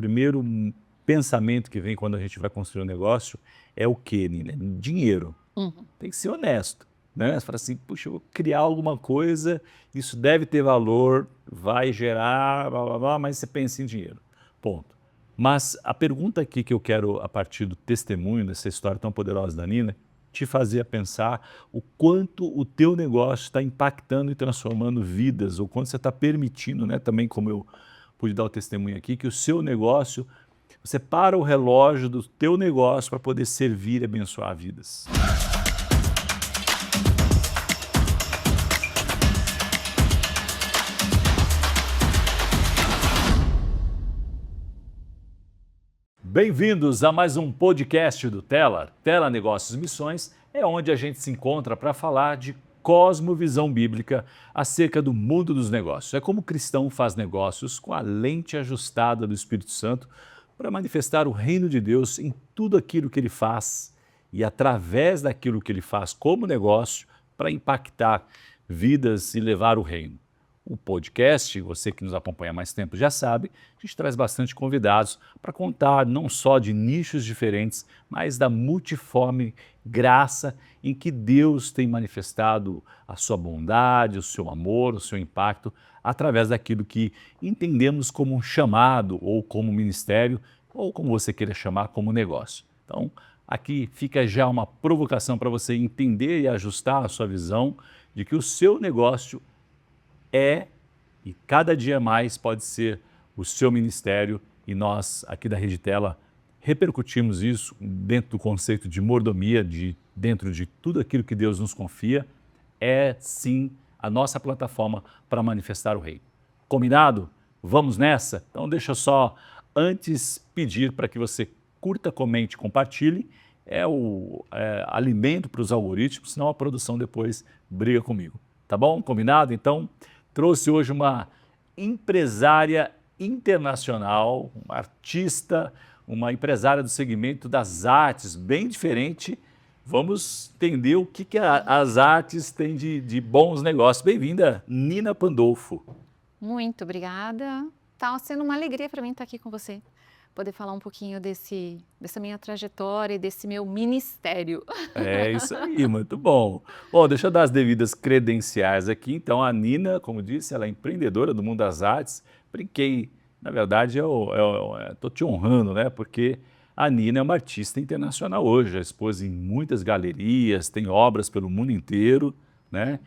primeiro pensamento que vem quando a gente vai construir um negócio é o quê, Nina? Dinheiro. Uhum. Tem que ser honesto, né? Você fala assim, puxa, eu vou criar alguma coisa, isso deve ter valor, vai gerar, blá, blá, blá, mas você pensa em dinheiro. Ponto. Mas a pergunta aqui que eu quero, a partir do testemunho dessa história tão poderosa da Nina, te fazer pensar o quanto o teu negócio está impactando e transformando vidas, ou quanto você está permitindo, né, também como eu pude dar o testemunho aqui, que o seu negócio, você para o relógio do teu negócio para poder servir e abençoar vidas. Bem-vindos a mais um podcast do Tela. Tela Negócios Missões é onde a gente se encontra para falar de cosmovisão bíblica acerca do mundo dos negócios. É como o cristão faz negócios com a lente ajustada do Espírito Santo para manifestar o reino de Deus em tudo aquilo que ele faz e através daquilo que ele faz como negócio para impactar vidas e levar o reino. O podcast, você que nos acompanha há mais tempo já sabe, a gente traz bastante convidados para contar não só de nichos diferentes, mas da multiforme graça em que Deus tem manifestado a sua bondade, o seu amor, o seu impacto, através daquilo que entendemos como um chamado, ou como ministério, ou como você queira chamar, como negócio. Então, aqui fica já uma provocação para você entender e ajustar a sua visão de que o seu negócio é, e cada dia mais pode ser, o seu ministério, e nós aqui da Rede Tela repercutimos isso dentro do conceito de mordomia, dentro de tudo aquilo que Deus nos confia, é sim a nossa plataforma para manifestar o reino. Combinado? Vamos nessa? Então deixa eu só antes pedir para que você curta, comente, compartilhe, é o alimento para os algoritmos, senão a produção depois briga comigo. Tá bom? Combinado? Então, trouxe hoje uma empresária internacional, uma artista, uma empresária do segmento das artes, bem diferente. Vamos entender o que as artes têm de bons negócios. Bem-vinda, Nina Pandolfo. Muito obrigada. Está sendo uma alegria para mim estar aqui com você. Poder falar um pouquinho dessa minha trajetória e desse meu ministério. É isso aí, muito bom. Bom, deixa eu dar as devidas credenciais aqui. Então, a Nina, como disse, ela é empreendedora do mundo das artes. Brinquei, na verdade, eu estou te honrando, né? Porque a Nina é uma artista internacional hoje, já expôs em muitas galerias, tem obras pelo mundo inteiro, né?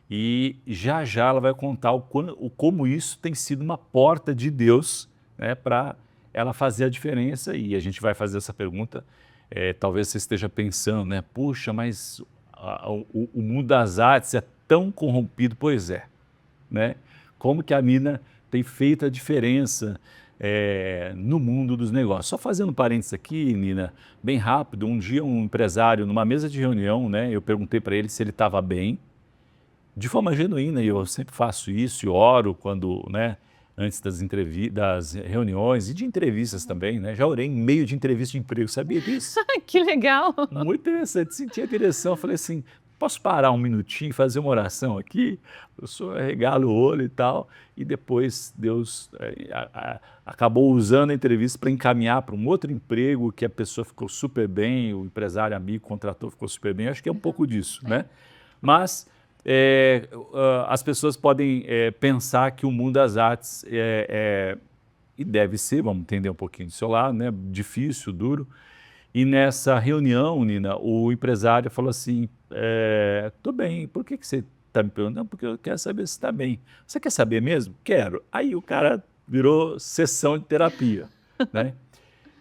E já já ela vai contar como isso tem sido uma porta de Deus, né, para ela fazer a diferença. E a gente vai fazer essa pergunta, talvez você esteja pensando, né? Puxa, mas o mundo das artes é tão corrompido. Pois é, né? Como que a Nina tem feito a diferença no mundo dos negócios? Só fazendo um parênteses aqui, Nina, bem rápido, um dia um empresário, numa mesa de reunião, né, eu perguntei para ele se ele estava bem, de forma genuína, e eu sempre faço isso, e oro quando, né, antes das reuniões e de entrevistas também, né? Já orei em meio de entrevista de emprego, sabia disso? Que legal! Muito interessante, senti a direção, falei assim, posso parar um minutinho e fazer uma oração aqui? Eu só regalo o olho e tal, e depois Deus acabou usando a entrevista para encaminhar para um outro emprego, que a pessoa ficou super bem, o empresário amigo contratou, ficou super bem, acho que é um pouco disso, né? Mas as pessoas podem pensar que o mundo das artes e deve ser, vamos entender um pouquinho do seu lado, né? Difícil, duro. E nessa reunião, Nina, o empresário falou assim, tô bem, por que você está me perguntando? Não, porque eu quero saber se está bem. Você quer saber mesmo? Quero. Aí o cara virou sessão de terapia, né?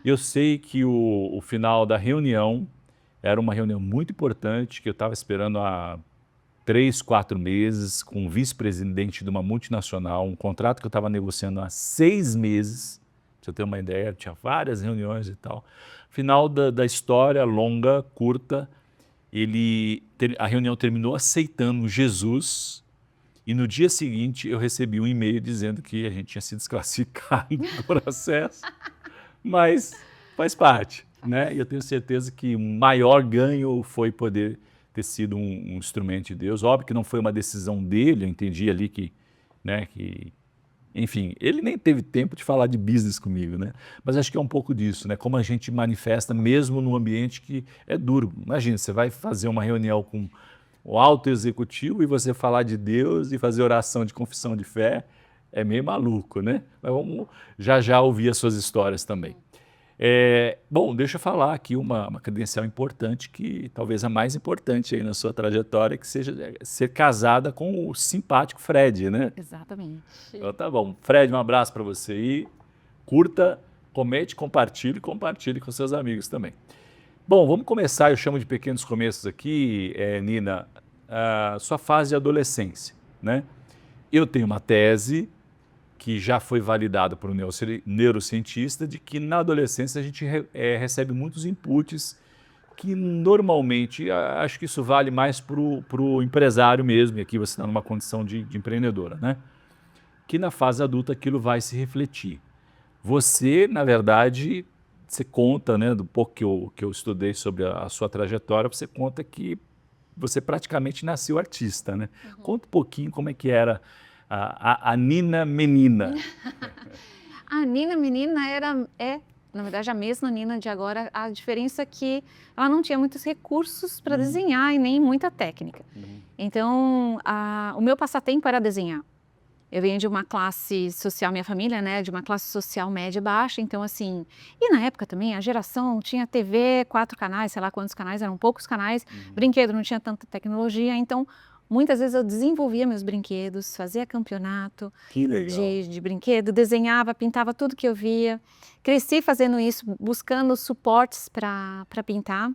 Eu sei que o final da reunião era uma reunião muito importante, que eu estava esperando há 3, 4 meses, com o vice-presidente de uma multinacional, um contrato que eu estava negociando há 6 meses, pra você ter uma ideia, tinha várias reuniões e tal. Final da história, longa, curta, a reunião terminou aceitando Jesus, e no dia seguinte eu recebi um e-mail dizendo que a gente tinha sido desclassificado do processo, mas faz parte, né? E eu tenho certeza que o maior ganho foi poder ter sido um instrumento de Deus. Óbvio que não foi uma decisão dele, eu entendi ali que, né, que Enfim, ele nem teve tempo de falar de business comigo, né? Mas acho que é um pouco disso, né? Como a gente manifesta mesmo num ambiente que é duro. Imagina, você vai fazer uma reunião com o alto executivo e você falar de Deus e fazer oração de confissão de fé, é meio maluco, né? Mas vamos já já ouvir as suas histórias também. Bom, deixa eu falar aqui uma credencial importante, que talvez a mais importante aí na sua trajetória, que seja ser casada com o simpático Fred, né? Exatamente. Então tá bom. Fred, um abraço para você aí. Curta, comente, compartilhe e compartilhe com seus amigos também. Bom, vamos começar, eu chamo de pequenos começos aqui, Nina, a sua fase de adolescência, né? Eu tenho uma tese que já foi validada por um neurocientista de que na adolescência a gente recebe muitos inputs que normalmente, acho que isso vale mais para o empresário mesmo, e aqui você está numa condição de empreendedora, né? Que na fase adulta aquilo vai se refletir. Você, na verdade, você conta, né, do pouco que eu estudei sobre a sua trajetória, você conta que você praticamente nasceu artista, né? Conta um pouquinho como é que era a Nina menina. A Nina menina na verdade, a mesma Nina de agora. A diferença é que ela não tinha muitos recursos para desenhar e nem muita técnica. Então, o meu passatempo era desenhar. Eu venho de uma classe social, minha família, né, de uma classe social média baixa, então assim, e na época também a geração tinha TV, 4 canais, sei lá quantos canais, eram poucos canais, brinquedo não tinha tanta tecnologia, então muitas vezes eu desenvolvia meus brinquedos, fazia campeonato Que legal. de brinquedo, desenhava, pintava tudo que eu via, cresci fazendo isso, buscando suportes para pintar.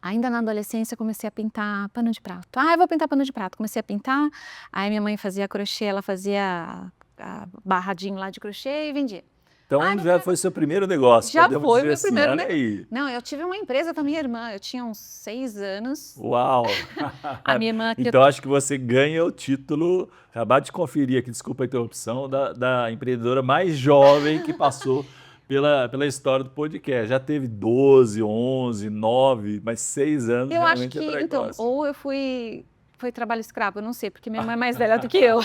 Ainda na adolescência comecei a pintar pano de prato. Eu vou pintar pano de prato. Comecei a pintar, aí minha mãe fazia crochê, ela fazia a barradinho lá de crochê e vendia. Então já foi seu primeiro negócio, Já podemos foi dizer meu assim, primeiro olha aí. Não, eu tive uma empresa com a minha irmã, eu tinha uns 6 anos. Uau! A minha irmã... Então acho que você ganha o título, acabar de conferir aqui, desculpa a interrupção, da empreendedora mais jovem que passou pela história do podcast. Já teve 12, 11, 9, mas 6 anos Eu acho realmente que, é então, precoce. ou foi trabalho escravo, eu não sei, porque minha irmã é mais velha do que eu.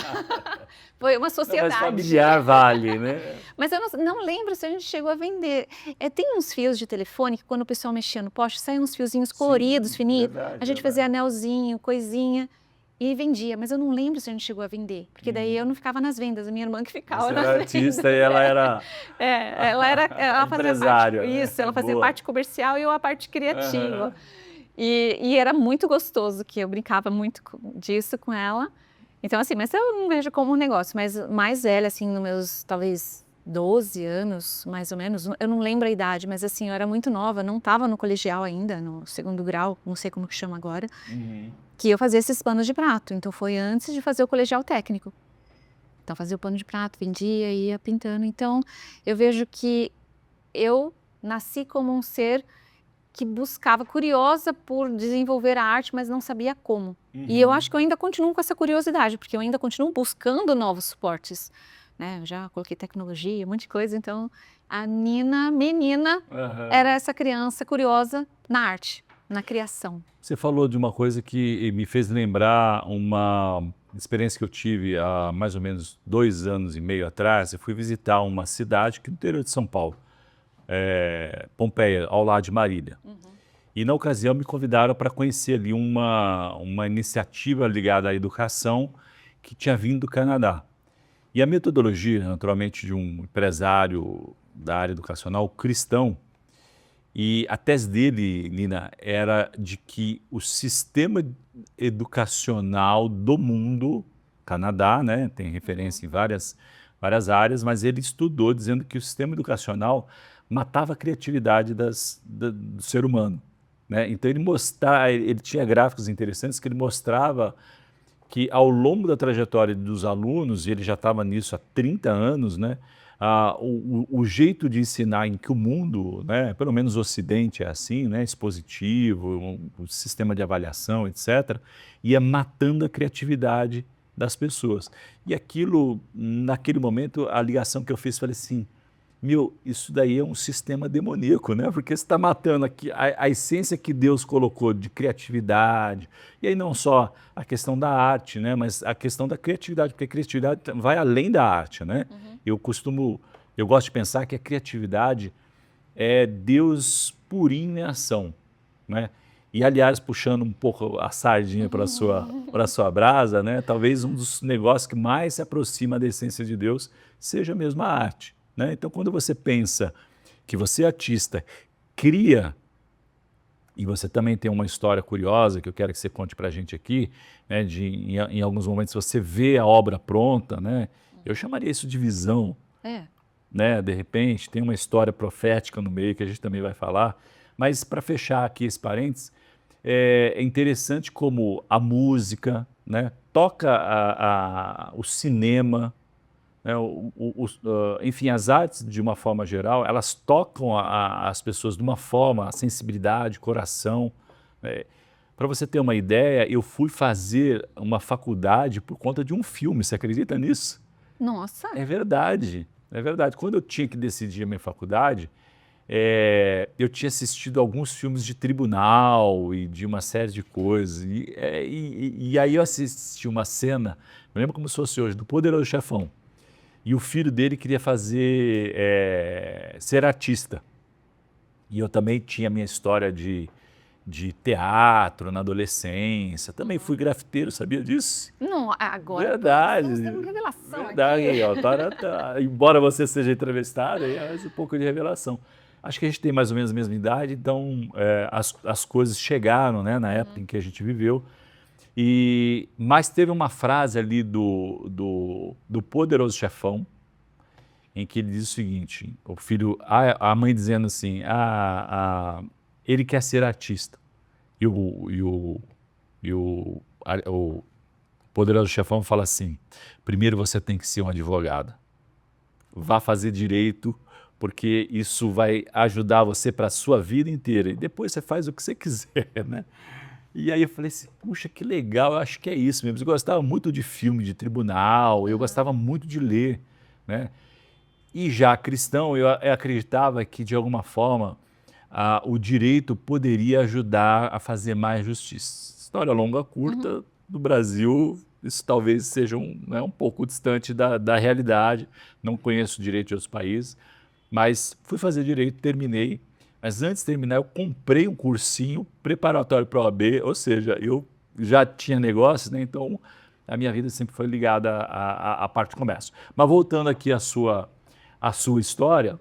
Foi uma Não, sociedade. mas familiar vale, né? Mas eu não lembro se a gente chegou a vender. Tem uns fios de telefone que quando o pessoal mexia no poste, saíam uns fiozinhos coloridos, fininhos. Verdade, A gente fazia anelzinho, coisinha e vendia. Mas eu não lembro se a gente chegou a vender, porque daí eu não ficava nas vendas, a minha irmã que ficava Você nas era vendas. artista e ela era Ela fazia empresária, parte, né? isso, ela fazia Boa. parte comercial e eu a parte criativa. Aham. E era muito gostoso, que eu brincava muito disso com ela. Então, assim, mas eu não vejo como um negócio, mas mais velha, assim, nos meus, talvez, 12 anos, mais ou menos, eu não lembro a idade, mas assim, eu era muito nova, não estava no colegial ainda, no 2º grau, não sei como que chama agora, que eu fazia esses panos de prato. Então, foi antes de fazer o colegial técnico. Então, fazia o pano de prato, vendia, ia pintando. Então, eu vejo que eu nasci como um ser que buscava, curiosa por desenvolver a arte, mas não sabia como. E eu acho que eu ainda continuo com essa curiosidade, porque eu ainda continuo buscando novos suportes, né? Eu já coloquei tecnologia, um monte de coisa, então a Nina, menina, era essa criança curiosa na arte, na criação. Você falou de uma coisa que me fez lembrar uma experiência que eu tive há mais ou menos 2 anos e meio atrás. Eu fui visitar uma cidade que é no interior de São Paulo, Pompeia, ao lado de Marília. E na ocasião me convidaram para conhecer ali uma iniciativa ligada à educação que tinha vindo do Canadá. E a metodologia, naturalmente, de um empresário da área educacional cristão, e a tese dele, Nina, era de que o sistema educacional do mundo, Canadá, né, tem referência em várias áreas, mas ele estudou dizendo que o sistema educacional matava a criatividade do ser humano, né? Então ele tinha gráficos interessantes que ele mostrava que ao longo da trajetória dos alunos, e ele já estava nisso há 30 anos, né, o jeito de ensinar em que o mundo, né, pelo menos o Ocidente é assim, né, expositivo, o sistema de avaliação, etc., ia matando a criatividade das pessoas. E aquilo, naquele momento, a ligação que eu fiz, falei assim, isso daí é um sistema demoníaco, né? Porque você está matando aqui a essência que Deus colocou de criatividade, e aí não só a questão da arte, né? Mas a questão da criatividade, porque a criatividade vai além da arte, né? Eu gosto de pensar que a criatividade é Deus purinho em ação, né? E, aliás, puxando um pouco a sardinha para a sua brasa, né? Talvez um dos negócios que mais se aproxima da essência de Deus seja mesmo a arte, né? Então, quando você pensa que você é artista, cria, e você também tem uma história curiosa que eu quero que você conte para a gente aqui, né? Em alguns momentos você vê a obra pronta, né? Eu chamaria isso de visão, né? De repente, tem uma história profética no meio que a gente também vai falar, mas para fechar aqui esse parênteses, é interessante como a música, né, toca o cinema, né, enfim, as artes de uma forma geral, elas tocam as pessoas de uma forma, a sensibilidade, coração. Para você ter uma ideia, eu fui fazer uma faculdade por conta de um filme, você acredita nisso? Nossa! É verdade, é verdade. Quando eu tinha que decidir a minha faculdade, eu tinha assistido alguns filmes de tribunal e de uma série de coisas. E aí eu assisti uma cena, eu lembro como se fosse hoje, do Poderoso Chefão. E o filho dele queria ser artista. E eu também tinha a minha história de teatro na adolescência. Também fui grafiteiro, sabia disso? Não, agora verdade. estamos tendo revelação verdade, aqui. ó, embora você seja entrevistado, é mais um pouco de revelação. Acho que a gente tem mais ou menos a mesma idade, então as coisas chegaram, né, na época em que a gente viveu. Mas teve uma frase ali do Poderoso Chefão, em que ele diz o seguinte, o filho, a mãe dizendo assim, ele quer ser artista. E o Poderoso Chefão fala assim, primeiro você tem que ser um advogado. Vá fazer direito, porque isso vai ajudar você para a sua vida inteira. E depois você faz o que você quiser, né? E aí eu falei assim, puxa, que legal, eu acho que é isso mesmo. Eu gostava muito de filme, de tribunal, eu gostava muito de ler, né? E já cristão, eu acreditava que, de alguma forma, o direito poderia ajudar a fazer mais justiça. História longa, curta, no Brasil, isso talvez seja um pouco distante da realidade. Não conheço direito de outros países, mas fui fazer direito, terminei. Mas antes de terminar, eu comprei um cursinho preparatório para a OAB, ou seja, eu já tinha negócios, né? Então a minha vida sempre foi ligada à parte do comércio. Mas voltando aqui à sua história,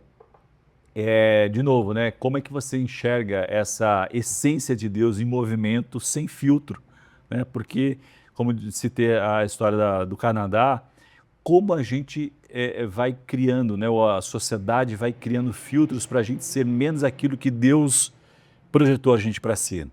de novo, né? Como é que você enxerga essa essência de Deus em movimento sem filtro, né? Porque, como citei a história do Canadá, como a gente vai criando, né, ou a sociedade vai criando filtros para a gente ser menos aquilo que Deus projetou a gente para ser.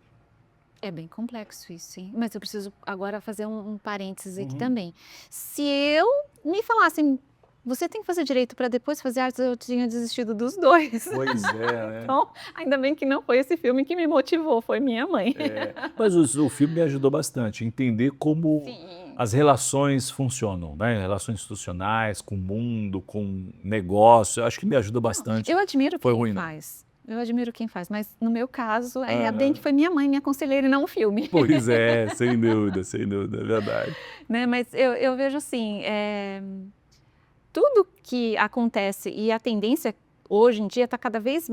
É bem complexo isso, sim. Mas eu preciso agora fazer um parênteses aqui também. Se eu me falassem, você tem que fazer direito para depois fazer artes, eu tinha desistido dos dois. Pois é, né? Então, ainda bem que não foi esse filme que me motivou, foi minha mãe. Mas o filme me ajudou bastante a entender como as relações funcionam, né? Relações institucionais, com o mundo, com negócio. Eu acho que me ajudou bastante. Eu admiro Foi quem ruim, não. faz. Eu admiro quem faz, mas no meu caso, bem que foi minha mãe, minha conselheira e não o filme. Pois é, sem dúvida, é verdade. Né? Mas eu vejo assim, tudo que acontece e a tendência hoje em dia está cada vez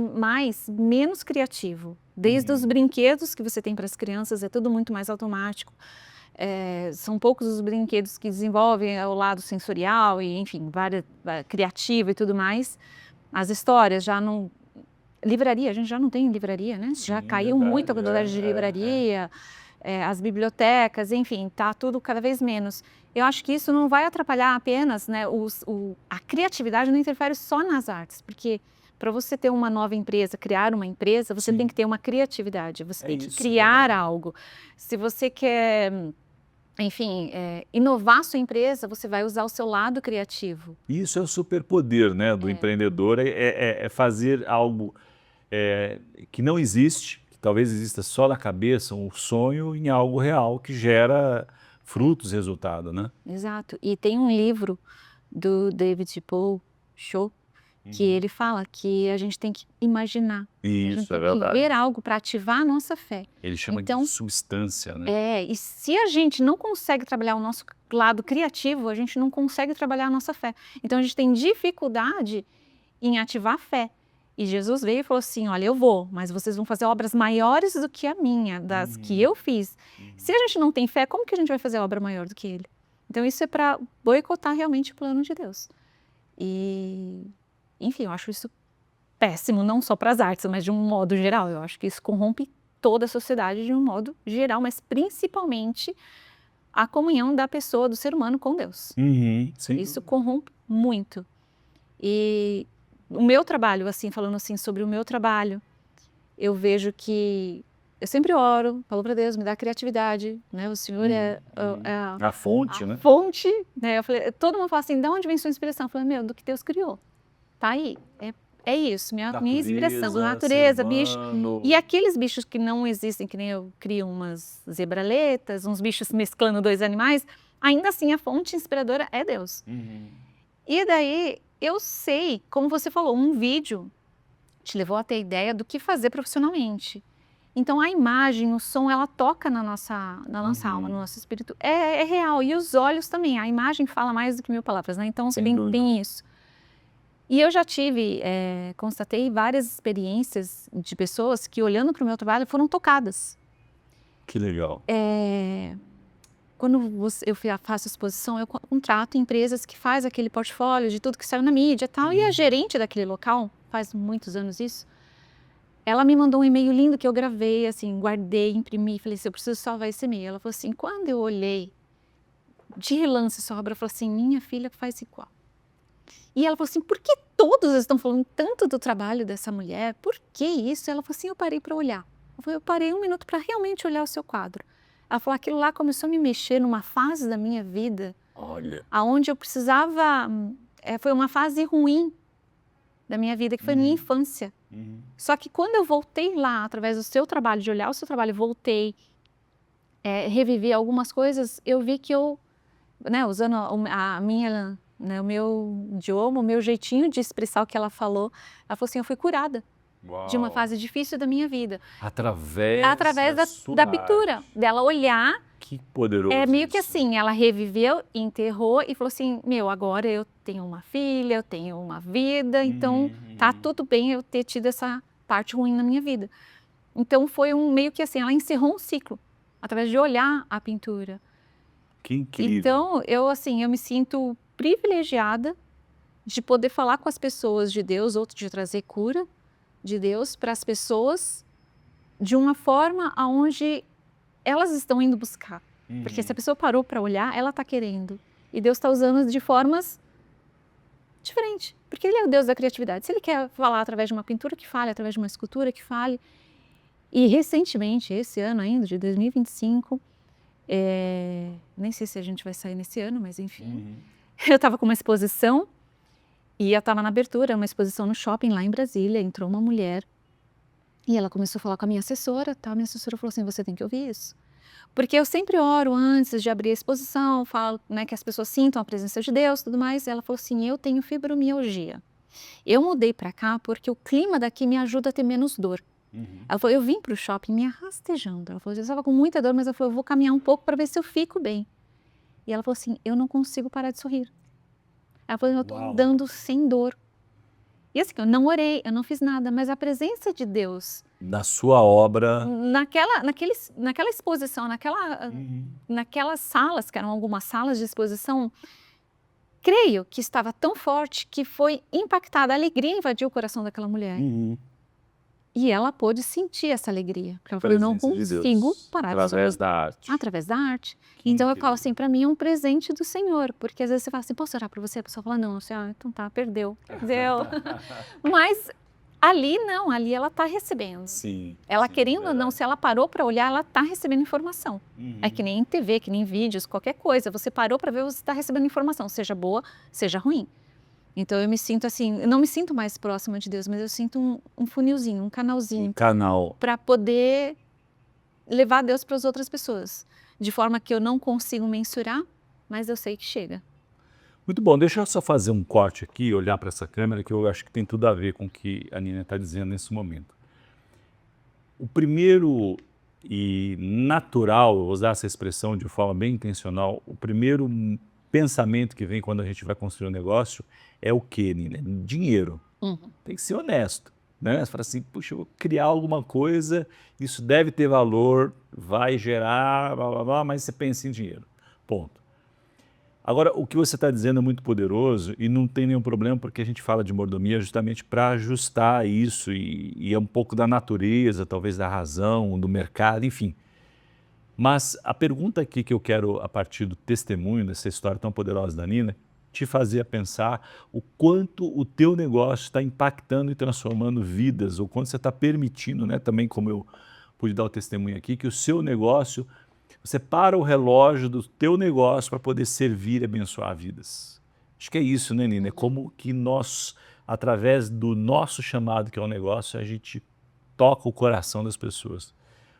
menos criativo. Desde os brinquedos que você tem para as crianças, é tudo muito mais automático. São poucos os brinquedos que desenvolvem o lado sensorial e, enfim, criativo e tudo mais. As histórias já não... Livraria, a gente já não tem livraria, né? Já caiu muito a quantidade de livraria, as bibliotecas, enfim, tá tudo cada vez menos. Eu acho que isso não vai atrapalhar apenas, né? A criatividade não interfere só nas artes, porque para você ter uma nova empresa, criar uma empresa, você tem que ter uma criatividade, você tem que criar algo. Se você quer, enfim, inovar sua empresa, você vai usar o seu lado criativo. Isso é o superpoder, né, do empreendedor, é fazer algo que não existe, que talvez exista só na cabeça, um sonho em algo real que gera frutos, resultado, né? Exato. E tem um livro do David Paul Shaw, que ele fala que a gente tem que imaginar. A gente Isso, é tem que verdade. ver algo para ativar a nossa fé. Ele chama Então, de substância, né? e se a gente não consegue trabalhar o nosso lado criativo, a gente não consegue trabalhar a nossa fé. Então, a gente tem dificuldade em ativar a fé. E Jesus veio e falou assim, olha, eu vou, mas vocês vão fazer obras maiores do que a minha, das que eu fiz. Se a gente não tem fé, como que a gente vai fazer obra maior do que ele? Então, isso é para boicotar realmente o plano de Deus. E, enfim, eu acho isso péssimo, não só para as artes, mas de um modo geral. Eu acho que isso corrompe toda a sociedade de um modo geral, mas principalmente a comunhão da pessoa, do ser humano com Deus. Sim. Isso corrompe muito. E o meu trabalho, assim, falando assim sobre o meu trabalho, eu vejo que eu sempre oro, falo para Deus, me dá criatividade, né? O Senhor é A fonte, a né? fonte, né? Eu falei, todo mundo fala assim, de onde vem sua inspiração? Eu falei, meu, do que Deus criou. Tá aí, é isso, minha inspiração, natureza, bicho. E aqueles bichos que não existem, que nem eu crio umas zebraletas, uns bichos mesclando dois animais, ainda assim a fonte inspiradora é Deus. E daí eu sei, como você falou, um vídeo te levou a ter ideia do que fazer profissionalmente. Então a imagem, o som, ela toca na nossa alma, no nosso espírito. É real. E os olhos também. A imagem fala mais do que 1000 palavras, né? Então tem isso. E eu já constatei várias experiências de pessoas que, olhando para o meu trabalho, foram tocadas. Que legal. Quando eu faço exposição, eu contrato empresas que fazem aquele portfólio de tudo que saiu na mídia e tal. E a gerente daquele local, faz muitos anos isso, ela me mandou um e-mail lindo que eu gravei, assim, guardei, imprimi, falei assim, eu preciso salvar esse e-mail. Ela falou assim, quando eu olhei de relance sua obra, ela falou assim, minha filha faz igual. E ela falou assim, por que todos estão falando tanto do trabalho dessa mulher? Por que isso? Ela falou assim, eu parei para olhar. Eu parei 1 minuto para realmente olhar o seu quadro. Ela falou, aquilo lá começou a me mexer numa fase da minha vida, aonde eu precisava, foi uma fase ruim da minha vida, que foi minha infância. Só que quando eu voltei lá, através do seu trabalho, de olhar o seu trabalho, voltei, revivi algumas coisas, eu vi que eu, né, usando a minha, né, o meu idioma, o meu jeitinho de expressar o que ela falou assim, eu fui curada de uma fase difícil da minha vida. Através da pintura, dela olhar. Que poderoso. Meio que assim, ela reviveu, enterrou e falou assim, meu, agora eu tenho uma filha, eu tenho uma vida, então tá tudo bem eu ter tido essa parte ruim na minha vida. Então foi meio que assim, ela encerrou um ciclo, através de olhar a pintura. Que incrível. Então, eu me sinto privilegiada de poder falar com as pessoas de Deus, ou de trazer cura de Deus para as pessoas de uma forma aonde elas estão indo buscar. Porque se a pessoa parou para olhar, ela está querendo. E Deus está usando de formas diferentes. Porque Ele é o Deus da criatividade. Se Ele quer falar através de uma pintura, que fale. Através de uma escultura, que fale. E recentemente, esse ano ainda, de 2025, nem sei se a gente vai sair nesse ano, mas enfim. Eu estava com uma exposição e eu estava na abertura, uma exposição no shopping lá em Brasília. Entrou uma mulher e ela começou a falar com a minha assessora. A minha assessora falou assim, você tem que ouvir isso. Porque eu sempre oro antes de abrir a exposição, falo, né, que as pessoas sintam a presença de Deus e tudo mais. Ela falou assim, eu tenho fibromialgia. Eu mudei para cá porque o clima daqui me ajuda a ter menos dor. Ela falou, eu vim para o shopping me arrastejando. Ela falou, eu estava com muita dor, mas ela falou, eu vou caminhar um pouco para ver se eu fico bem. E ela falou assim, eu não consigo parar de sorrir. Ela falou, eu estou andando sem dor. E assim, eu não orei, eu não fiz nada, mas a presença de Deus... Na sua obra... Naquela exposição, naquelas salas, que eram algumas salas de exposição, creio que estava tão forte que foi impactada, a alegria invadiu o coração daquela mulher. E ela pôde sentir essa alegria. Porque ela falou, eu não consigo parar de sorrir. Através da arte. Através da arte. Então eu falo assim, para mim é um presente do Senhor. Porque às vezes você fala assim, posso orar para você? A pessoa fala, não. Você, então tá, perdeu. Mas ali não, ali ela está recebendo. Sim. Ela querendo ou não, se ela parou para olhar, ela está recebendo informação. É que nem em TV, que nem em vídeos, qualquer coisa. Você parou para ver, você está recebendo informação. Seja boa, seja ruim. Então eu me sinto assim, eu não me sinto mais próxima de Deus, mas eu sinto um funilzinho, um canalzinho. Um canal. Para poder levar Deus para as outras pessoas. De forma que eu não consigo mensurar, mas eu sei que chega. Muito bom, deixa eu só fazer um corte aqui, olhar para essa câmera, que eu acho que tem tudo a ver com o que a Nina está dizendo nesse momento. O primeiro e natural, vou usar essa expressão de forma bem intencional, o primeiro pensamento que vem quando a gente vai construir um negócio é o quê, Nina? Dinheiro. Tem que ser honesto, né? Você fala assim, puxa, eu vou criar alguma coisa, isso deve ter valor, vai gerar, blá, blá, blá, mas você pensa em dinheiro, ponto. Agora, o que você está dizendo é muito poderoso e não tem nenhum problema, porque a gente fala de mordomia justamente para ajustar isso e é um pouco da natureza, talvez da razão, do mercado, enfim. Mas a pergunta aqui que eu quero, a partir do testemunho dessa história tão poderosa da Nina, te fazer pensar o quanto o teu negócio está impactando e transformando vidas, ou quanto você está permitindo, né, também como eu pude dar o testemunho aqui, que o seu negócio, você para o relógio do teu negócio para poder servir e abençoar vidas. Acho que é isso, né, Nina? É como que nós, através do nosso chamado, que é o negócio, a gente toca o coração das pessoas.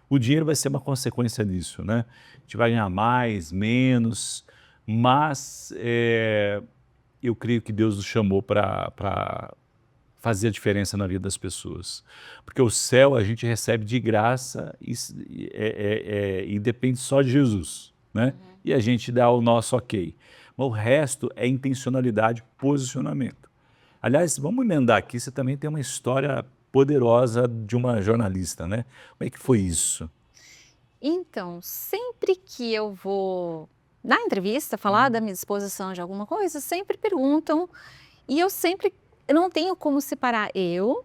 O dinheiro vai ser uma consequência disso, né? A gente vai ganhar mais, menos, mas eu creio que Deus nos chamou para fazer a diferença na vida das pessoas. Porque o céu a gente recebe de graça e depende só de Jesus, né? E a gente dá o nosso ok. Mas o resto é intencionalidade, posicionamento. Aliás, vamos emendar aqui, você também tem uma história poderosa de uma jornalista, né? Como é que foi isso? Então, sempre que eu vou dar entrevista, falar da minha disposição de alguma coisa, sempre perguntam e eu não tenho como separar eu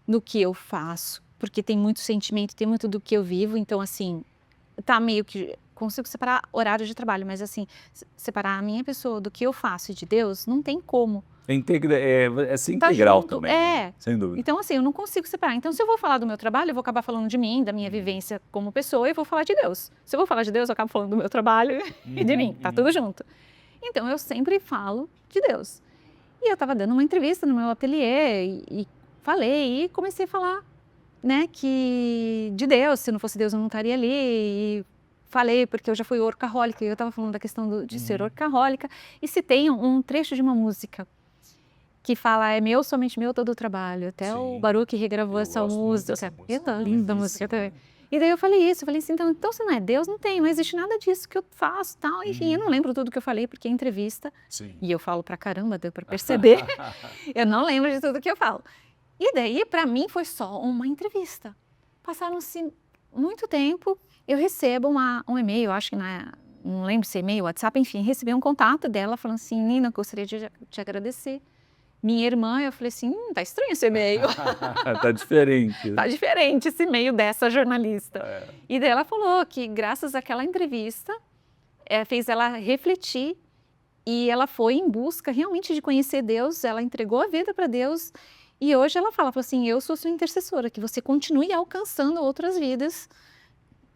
do que eu faço, porque tem muito sentimento, tem muito do que eu vivo, então assim, tá meio que consigo separar horário de trabalho, mas assim, separar a minha pessoa do que eu faço e de Deus, não tem como. É ser Tá integral junto, também, né? Sem dúvida. Então, assim, eu não consigo separar. Então, se eu vou falar do meu trabalho, eu vou acabar falando de mim, da minha vivência como pessoa, e vou falar de Deus. Se eu vou falar de Deus, eu acabo falando do meu trabalho e de mim, tá tudo junto. Então, eu sempre falo de Deus. E eu estava dando uma entrevista no meu ateliê e falei, e comecei a falar, né, que de Deus, se não fosse Deus, eu não estaria ali. E falei, porque eu já fui workaholic, e eu estava falando da questão de ser workaholic, e citei um trecho de uma música que fala, é meu, somente meu, todo o trabalho. Até o Baruch regravou essa música. É linda a música também. E daí eu falei isso, eu falei assim, então se não é Deus, não tem, não existe nada disso que eu faço, tal. Enfim, eu não lembro tudo que eu falei, porque é entrevista. Sim. E eu falo pra caramba, deu pra perceber. Eu não lembro de tudo que eu falo. E daí, pra mim, foi só uma entrevista. Passaram-se muito tempo, eu recebo um e-mail, acho que não lembro se é e-mail, WhatsApp, enfim, recebi um contato dela falando assim, Nina, gostaria de te agradecer. Minha irmã, eu falei assim, tá estranho esse e-mail. Tá diferente. Tá diferente esse e-mail dessa jornalista. E daí ela falou que graças àquela entrevista, fez ela refletir e ela foi em busca realmente de conhecer Deus, ela entregou a vida para Deus e hoje ela fala assim, eu sou sua intercessora, que você continue alcançando outras vidas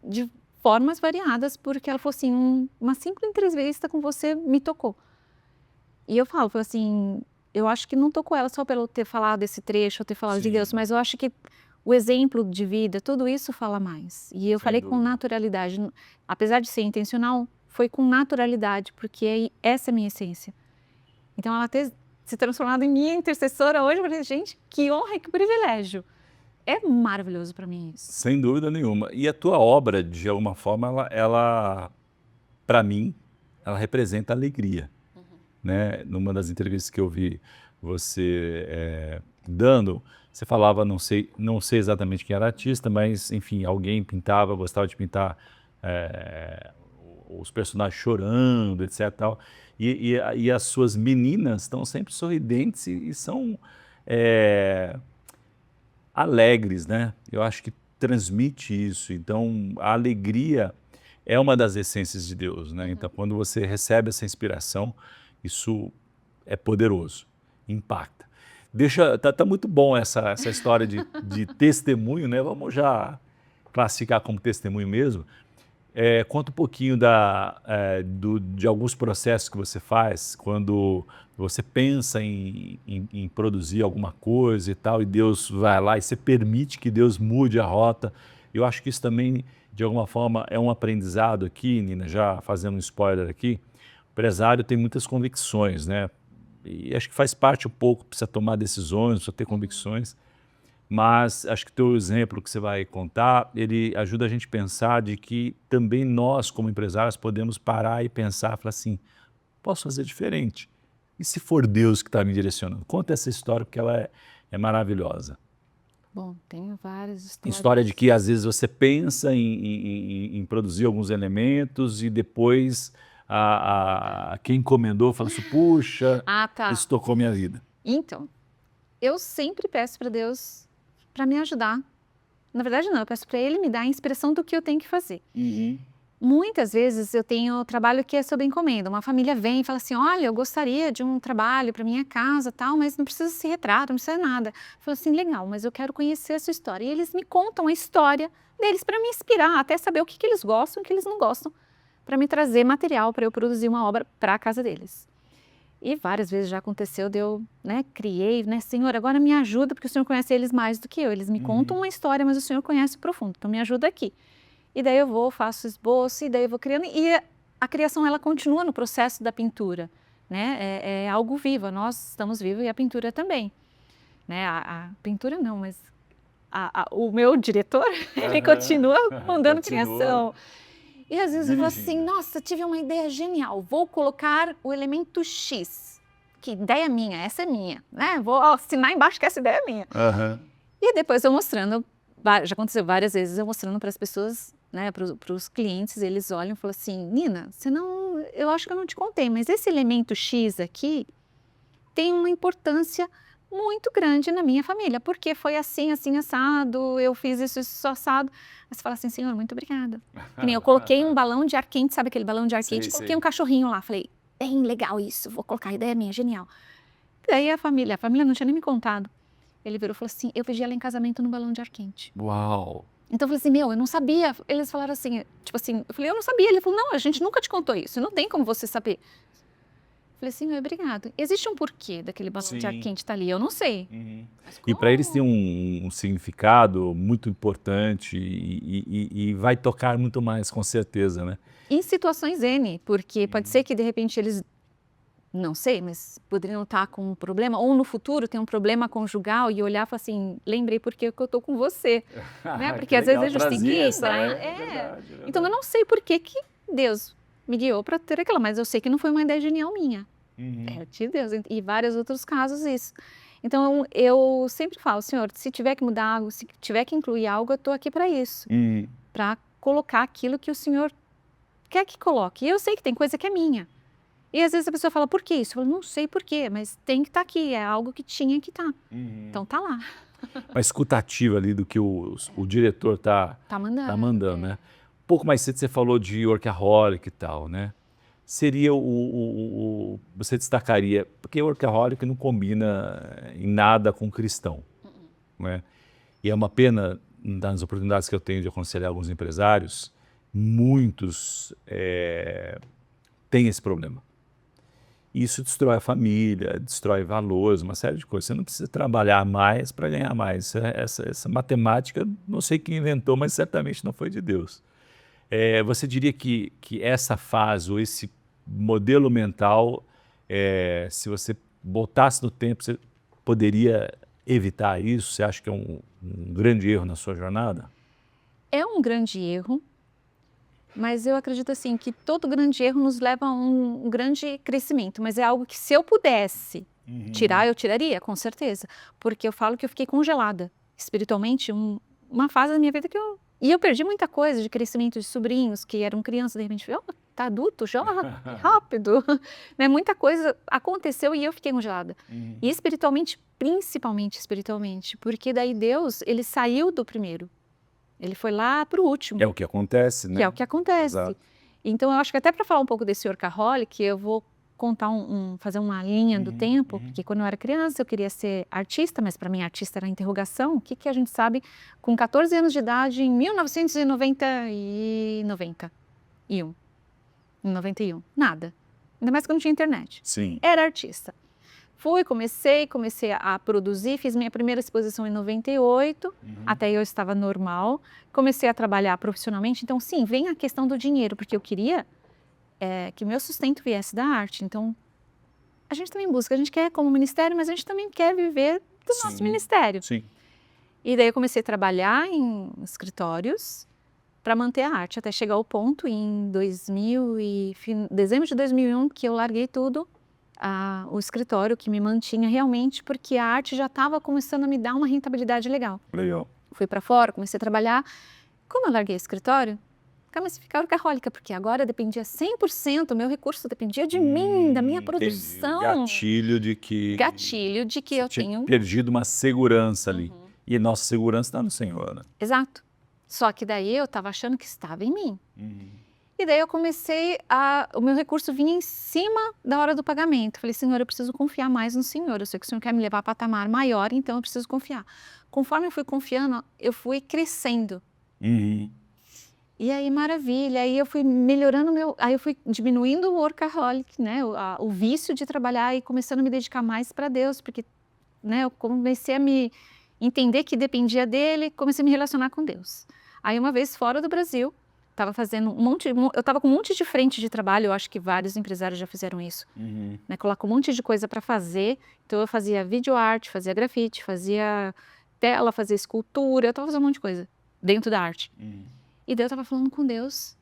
de formas variadas, porque ela falou assim, uma simples entrevista com você me tocou. E eu falo assim, eu acho que não tocou ela só pelo ter falado esse trecho, ou ter falado de Deus, mas eu acho que o exemplo de vida, tudo isso fala mais. E eu falei com naturalidade, apesar de ser intencional, foi com naturalidade, porque essa é a minha essência. Então ela ter se transformado em minha intercessora hoje, eu falei, gente, que honra e que privilégio. É maravilhoso para mim isso. Sem dúvida nenhuma. E a tua obra, de alguma forma, ela para mim, ela representa alegria. Né? Numa das entrevistas que eu vi você dando, você falava, não sei exatamente quem era artista, mas enfim, alguém pintava, gostava de pintar os personagens chorando, etc. Tal. E as suas meninas estão sempre sorridentes e são alegres, né? Eu acho que transmite isso. Então, a alegria é uma das essências de Deus, né? Então, quando você recebe essa inspiração, isso é poderoso, impacta. Tá muito bom essa história de testemunho, né? Vamos já classificar como testemunho mesmo. Conta um pouquinho de alguns processos que você faz quando você pensa em produzir alguma coisa e tal, e Deus vai lá e você permite que Deus mude a rota. Eu acho que isso também, de alguma forma, é um aprendizado aqui, Nina, já fazendo um spoiler aqui, empresário tem muitas convicções, né? E acho que faz parte um pouco, precisa tomar decisões, precisa ter convicções, mas acho que o teu exemplo que você vai contar, ele ajuda a gente a pensar de que também nós, como empresários, podemos parar e pensar, falar assim, posso fazer diferente? E se for Deus que está me direcionando? Conta essa história porque ela é maravilhosa. Bom, tenho várias histórias. História de que às vezes você pensa em produzir alguns elementos e depois quem encomendou fala assim, puxa, Tá. isso tocou minha vida. Então, eu sempre peço para Deus para me ajudar. Na verdade, não, eu peço para Ele me dar a inspiração do que eu tenho que fazer. Muitas vezes eu tenho trabalho que é sob encomenda. Uma família vem e fala assim, olha, eu gostaria de um trabalho para minha casa, tal, mas não precisa se retrato, não precisa nada. Eu falo assim, legal, mas eu quero conhecer essa história. E eles me contam a história deles para me inspirar, até saber o que eles gostam e o que eles não gostam, para me trazer material para eu produzir uma obra para a casa deles. E várias vezes já aconteceu de eu, criei, Senhor, agora me ajuda, porque o Senhor conhece eles mais do que eu. Eles me contam uma história, mas o Senhor conhece profundo, então me ajuda aqui. E daí eu vou, faço esboço, e daí eu vou criando, e a criação ela continua no processo da pintura, né? É algo vivo, nós estamos vivos e a pintura também, né? A pintura não, mas o meu diretor, ele continua mandando criação. E às vezes eu falo assim, nossa, tive uma ideia genial, vou colocar o elemento X, que ideia minha, essa é minha, né? Vou assinar embaixo que essa ideia é minha. E depois eu mostrando, já aconteceu várias vezes, eu mostrando para as pessoas, né, para os clientes, eles olham e falam assim, Nina, eu acho que eu não te contei, mas esse elemento X aqui tem uma importância muito grande na minha família, porque foi assim, assim, assado, eu fiz isso assado. Aí você fala assim, Senhor, muito obrigada. Que nem eu coloquei um balão de ar quente, sabe aquele balão de ar quente? Coloquei um cachorrinho lá, falei, bem legal isso, vou colocar, a ideia minha, genial. Daí a família não tinha nem me contado. Ele virou e falou assim, eu pedi ela em casamento no balão de ar quente. Uau! Então eu falei assim, eu não sabia. Eles falaram assim, tipo assim, eu falei, eu não sabia. Ele falou, não, a gente nunca te contou isso, não tem como você saber. Eu falei assim, obrigado. Existe um porquê daquele balão de ar quente estar ali, eu não sei. E para eles tem um significado muito importante e vai tocar muito mais, com certeza, né? Em situações N, porque pode ser que de repente eles, não sei, mas poderiam estar com um problema, ou no futuro tem um problema conjugal e olhar e falar assim, lembrei porque eu estou com você, né? Porque às vezes é justiguista, Verdade. Então eu não sei por que Deus me guiou para ter aquela, mas eu sei que não foi uma ideia genial minha. É de Deus, e vários outros casos isso. Então eu sempre falo, Senhor, se tiver que mudar algo, se tiver que incluir algo, eu estou aqui para isso, para colocar aquilo que o Senhor quer que coloque. E eu sei que tem coisa que é minha. E às vezes a pessoa fala, por que isso? Eu falo, não sei por quê, mas tem que estar aqui, é algo que tinha que estar. Então tá lá. Uma escutativa ali do que o diretor tá mandando, né? Um pouco mais cedo você falou de workaholic e tal, né? Seria você destacaria, porque workaholic não combina em nada com cristão, né? E é uma pena, nas oportunidades que eu tenho de aconselhar alguns empresários, muitos têm esse problema. Isso destrói a família, destrói valores, uma série de coisas. Você não precisa trabalhar mais para ganhar mais. Essa matemática, não sei quem inventou, mas certamente não foi de Deus. Você diria que essa fase, ou esse modelo mental, se você botasse no tempo, você poderia evitar isso? Você acha que é um grande erro na sua jornada? É um grande erro, mas eu acredito assim que todo grande erro nos leva a um grande crescimento, mas é algo que se eu pudesse tirar, eu tiraria, com certeza, porque eu falo que eu fiquei congelada espiritualmente, uma fase da minha vida que eu perdi muita coisa de crescimento de sobrinhos que eram crianças, de repente, tá adulto, já rápido, né? Muita coisa aconteceu e eu fiquei congelada. E espiritualmente, principalmente espiritualmente, porque daí Deus, ele saiu do primeiro. Ele foi lá para o último. É o que acontece, né? Que é o que acontece. Exato. Então, eu acho que até para falar um pouco desse workaholic, eu vou contar fazer uma linha do tempo, porque quando eu era criança eu queria ser artista, mas para mim artista era interrogação. O que a gente sabe com 14 anos de idade em 1991? Nada. Ainda mais que não tinha internet. Sim. Era artista. Comecei a produzir, fiz minha primeira exposição em 98, até eu estava normal, comecei a trabalhar profissionalmente, então sim, vem a questão do dinheiro, porque eu queria que meu sustento viesse da arte. Então, a gente também busca, a gente quer como ministério, mas a gente também quer viver do nosso ministério. Sim. E daí eu comecei a trabalhar em escritórios para manter a arte, até chegar ao ponto em dezembro de 2001 que eu larguei tudo, o escritório que me mantinha realmente, porque a arte já estava começando a me dar uma rentabilidade legal. Legal. Fui para fora, comecei a trabalhar. Como eu larguei o escritório, comecei a ficar workaholic, porque agora dependia 100%, o meu recurso dependia de mim, da minha produção. Gatilho de que Eu tinha tenho... perdido uma segurança ali. E nossa segurança está no Senhor, né? Exato. Só que daí eu estava achando que estava em mim. E daí eu comecei o meu recurso vinha em cima da hora do pagamento. Falei, Senhor, eu preciso confiar mais no Senhor. Eu sei que o Senhor quer me levar a patamar maior, então eu preciso confiar. Conforme eu fui confiando, eu fui crescendo. E aí, maravilha. Aí eu fui melhorando aí eu fui diminuindo o workaholic, né? O vício de trabalhar e começando a me dedicar mais para Deus, porque, né, eu comecei a me entender que dependia dele, comecei a me relacionar com Deus. Aí uma vez fora do Brasil, estava fazendo eu estava com um monte de frente de trabalho, eu acho que vários empresários já fizeram isso, né? Coloca um monte de coisa para fazer, então eu fazia videoarte, fazia grafite, fazia tela, fazia escultura, eu estava fazendo um monte de coisa dentro da arte. E daí eu estava falando com Deus,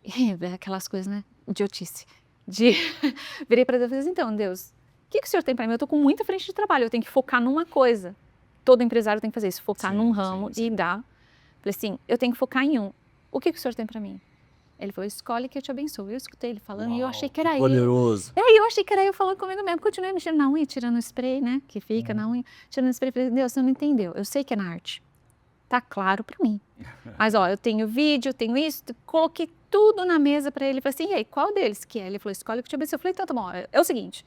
e aquelas coisas, né, idiotice, virei para Deus e falei, então Deus, o que o Senhor tem para mim? Eu estou com muita frente de trabalho, eu tenho que focar numa coisa. Todo empresário tem que fazer isso, focar num ramo e dar. Falei assim, eu tenho que focar em um. O que o Senhor tem para mim? Ele falou, escolhe que eu te abençoo. Eu escutei ele falando e eu achei que era poderoso. eu achei que era eu falando comigo mesmo. Continuei mexendo na unha, tirando o spray, né? Que fica na unha, tirando o spray. Falei, Deus, você não entendeu. Eu sei que é na arte. Tá claro para mim. Mas, ó, eu tenho vídeo, eu tenho isso. Coloquei tudo na mesa para ele. Falei assim, e aí, qual deles que é? Ele falou, escolhe que eu te abençoo. Eu falei, então tá bom. É o seguinte,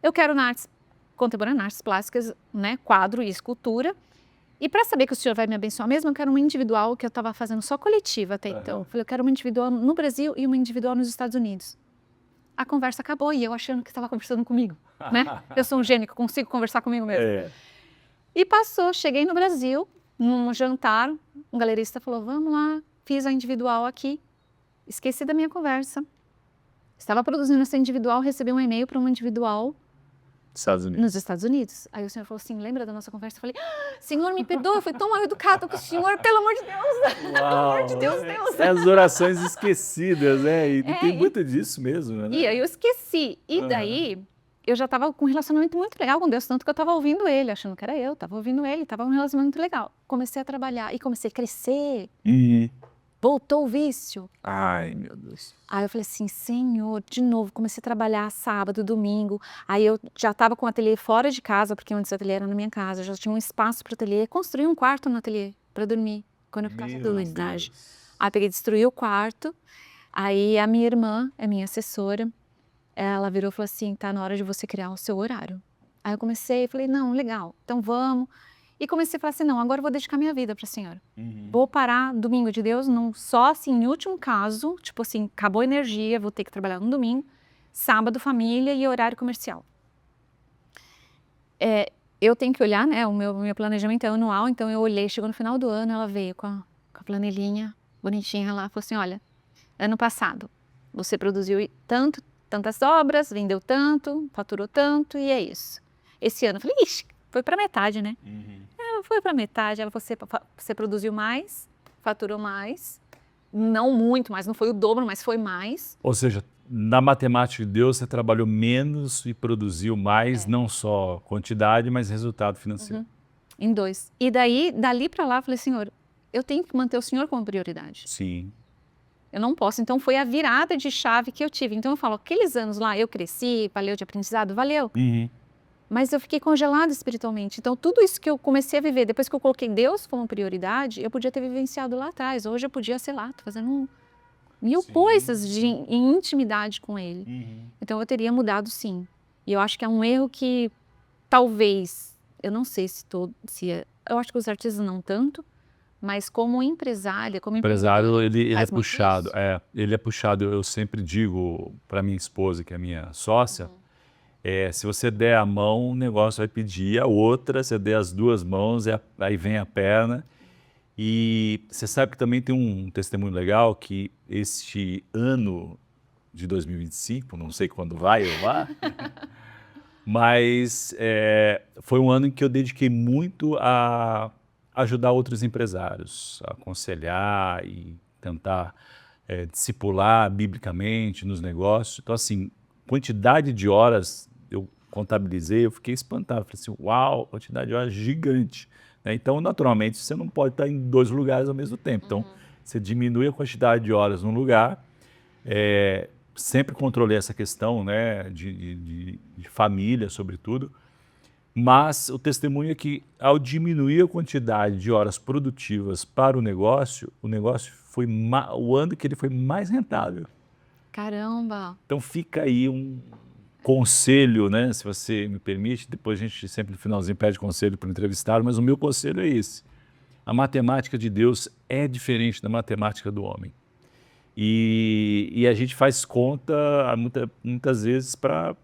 eu quero na artes contemporânea, artes plásticas, né? Quadro e escultura. E para saber que o Senhor vai me abençoar mesmo, eu quero uma individual, que eu estava fazendo só coletiva até então. Eu falei, eu quero uma individual no Brasil e uma individual nos Estados Unidos. A conversa acabou e eu achando que estava conversando comigo, né? Eu sou um gênio que consigo conversar comigo mesmo. E passou, cheguei no Brasil, num jantar, um galerista falou, vamos lá, fiz a individual aqui. Esqueci da minha conversa. Estava produzindo essa individual, recebi um e-mail para uma individual nos Estados Unidos. Aí o Senhor falou assim, lembra da nossa conversa? Eu falei, Senhor, me perdoa, eu fui tão mal educada com o Senhor, pelo amor de Deus. Pelo amor de Deus, Deus. As orações esquecidas, né? E tem muito disso mesmo, né? E aí eu esqueci. E daí, eu já estava com um relacionamento muito legal com Deus, tanto que eu estava ouvindo ele, achando que era eu, estava ouvindo ele, estava um relacionamento muito legal. Comecei a trabalhar e comecei a crescer. Voltou o vício. Ai, meu Deus. Aí eu falei assim, Senhor, de novo, comecei a trabalhar sábado, domingo. Aí eu já estava com o ateliê fora de casa, porque antes o ateliê era na minha casa, já tinha um espaço para o ateliê. Construí um quarto no ateliê para dormir, quando eu ficava com unidade. Aí peguei, destruí o quarto. Aí a minha irmã, é minha assessora, ela virou e falou assim, tá na hora de você criar o seu horário. Aí eu comecei, falei, não, legal, então vamos. E comecei a falar assim, não, agora eu vou dedicar minha vida para a Senhora. Vou parar domingo de Deus, não, só assim, em último caso, tipo assim, acabou a energia, vou ter que trabalhar no domingo, sábado família e horário comercial. Eu tenho que olhar, né, o meu planejamento é anual, então eu olhei, chegou no final do ano, ela veio com a planilhinha bonitinha lá, falou assim, olha, ano passado você produziu tantas obras, vendeu tanto, faturou tanto e é isso. Esse ano, eu falei, ixi, foi para metade, né? Foi para metade, você produziu mais, faturou mais, não muito mais, não foi o dobro, mas foi mais. Ou seja, na matemática de Deus, você trabalhou menos e produziu mais, não só quantidade, mas resultado financeiro. Em 2. E daí, dali para lá, eu falei, Senhor, eu tenho que manter o Senhor como prioridade. Sim. Eu não posso. Então, foi a virada de chave que eu tive. Então, eu falo, aqueles anos lá, eu cresci, valeu de aprendizado, valeu. Mas eu fiquei congelada espiritualmente. Então, tudo isso que eu comecei a viver, depois que eu coloquei Deus como prioridade, eu podia ter vivenciado lá atrás. Hoje eu podia, sei lá, tô fazendo mil coisas em intimidade com Ele. Então, eu teria mudado sim. E eu acho que é um erro que talvez, eu não sei eu acho que os artistas não tanto, mas como empresária, como empresário, ele é faz muito puxado. isso. Ele é puxado. Eu sempre digo para minha esposa, que é minha sócia, se você der a mão, o negócio vai pedir a outra, se der as duas mãos, aí vem a perna. E você sabe que também tem um testemunho legal que este ano de 2025, não sei quando vai ou lá, mas foi um ano em que eu dediquei muito a ajudar outros empresários, a aconselhar e tentar discipular biblicamente nos negócios. Então, assim, quantidade de horas eu contabilizei, eu fiquei espantado. Falei assim, uau, quantidade de horas gigante. Né? Então, naturalmente, você não pode estar em 2 lugares ao mesmo tempo. Então, você diminui a quantidade de horas num lugar. Sempre controlei essa questão, né, de família, sobretudo. Mas o testemunho é que, ao diminuir a quantidade de horas produtivas para o negócio foi o ano que ele foi mais rentável. Caramba! Então fica aí um conselho, né, se você me permite, depois a gente sempre no finalzinho pede conselho para o entrevistado, mas o meu conselho é esse. A matemática de Deus é diferente da matemática do homem. E a gente faz conta muitas vezes para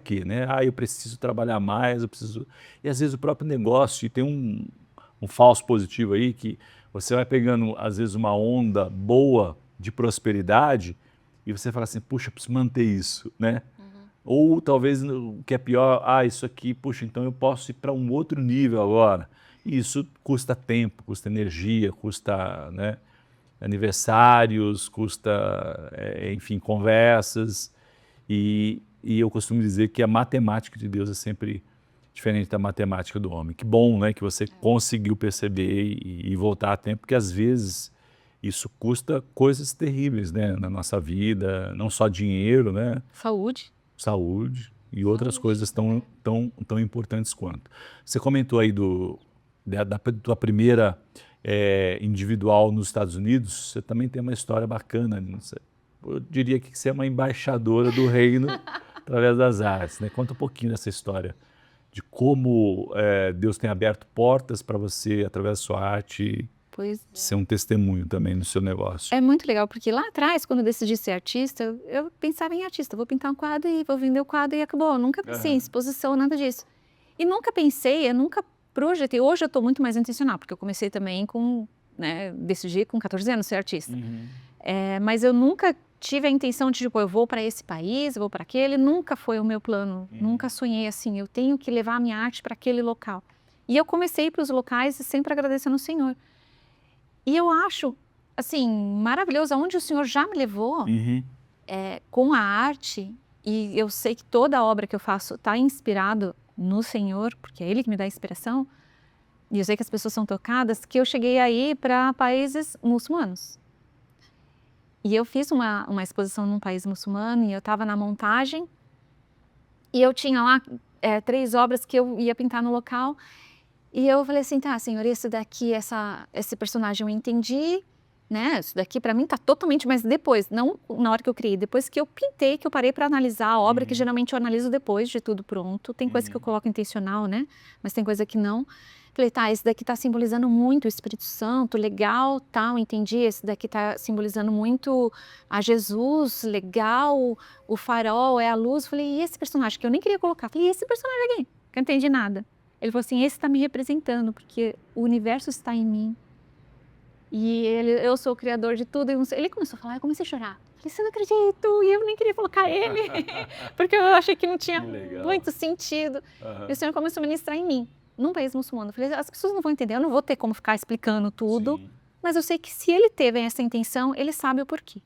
quê, né? Eu preciso trabalhar mais, eu preciso... E às vezes o próprio negócio, e tem um falso positivo aí, que você vai pegando às vezes uma onda boa de prosperidade e você fala assim, puxa, eu preciso manter isso, né? Ou talvez o que é pior, isso aqui, puxa, então eu posso ir para um outro nível agora. E isso custa tempo, custa energia, custa, né, aniversários, custa, enfim, conversas. E eu costumo dizer que a matemática de Deus é sempre diferente da matemática do homem. Que bom, né, que você conseguiu perceber e voltar a tempo, porque às vezes isso custa coisas terríveis, né, na nossa vida, não só dinheiro, né? Saúde e outras coisas tão importantes quanto. Você comentou aí da tua primeira individual nos Estados Unidos, você também tem uma história bacana. Eu diria que você é uma embaixadora do reino através das artes, né? Conta um pouquinho dessa história, de como Deus tem aberto portas para você, através da sua arte, ser um testemunho também no seu negócio. É muito legal, porque lá atrás, quando eu decidi ser artista, eu pensava em artista, vou pintar um quadro e vou vender o quadro e acabou. Eu nunca pensei em exposição, nada disso. E nunca pensei, eu nunca projetei. Hoje eu estou muito mais intencional, porque eu comecei também decidi com 14 anos ser artista. Mas eu nunca tive a intenção de, tipo, eu vou para esse país, eu vou para aquele, nunca foi o meu plano, nunca sonhei assim, eu tenho que levar a minha arte para aquele local. E eu comecei para os locais e sempre agradecendo ao Senhor. E eu acho, assim, maravilhoso, aonde o Senhor já me levou com a arte, e eu sei que toda a obra que eu faço está inspirado no Senhor, porque é Ele que me dá inspiração, e eu sei que as pessoas são tocadas, que eu cheguei aí para países muçulmanos. E eu fiz uma exposição num país muçulmano, e eu estava na montagem, e eu tinha lá 3 obras que eu ia pintar no local, e eu falei assim, tá, Senhor, esse daqui, esse personagem eu entendi, né? Isso daqui para mim tá totalmente, mas depois, não na hora que eu criei, depois que eu pintei, que eu parei para analisar a obra, que geralmente eu analiso depois de tudo pronto. Tem coisa que eu coloco intencional, né? Mas tem coisa que não. Falei, tá, esse daqui tá simbolizando muito o Espírito Santo, legal, tal, entendi. Esse daqui tá simbolizando muito a Jesus, legal, o farol é a luz. Falei, e esse personagem que eu nem queria colocar? Falei, e esse personagem aqui? Que eu não entendi nada. Ele falou assim, esse está me representando, porque o universo está em mim. E eu sou o criador de tudo. Ele começou a falar, eu comecei a chorar. Falei, você não acredito, e eu nem queria colocar ele, porque eu achei que não tinha muito sentido. E o Senhor começou a ministrar em mim, num país muçulmano. Eu falei, as pessoas não vão entender, eu não vou ter como ficar explicando tudo, mas eu sei que se ele teve essa intenção, ele sabe o porquê.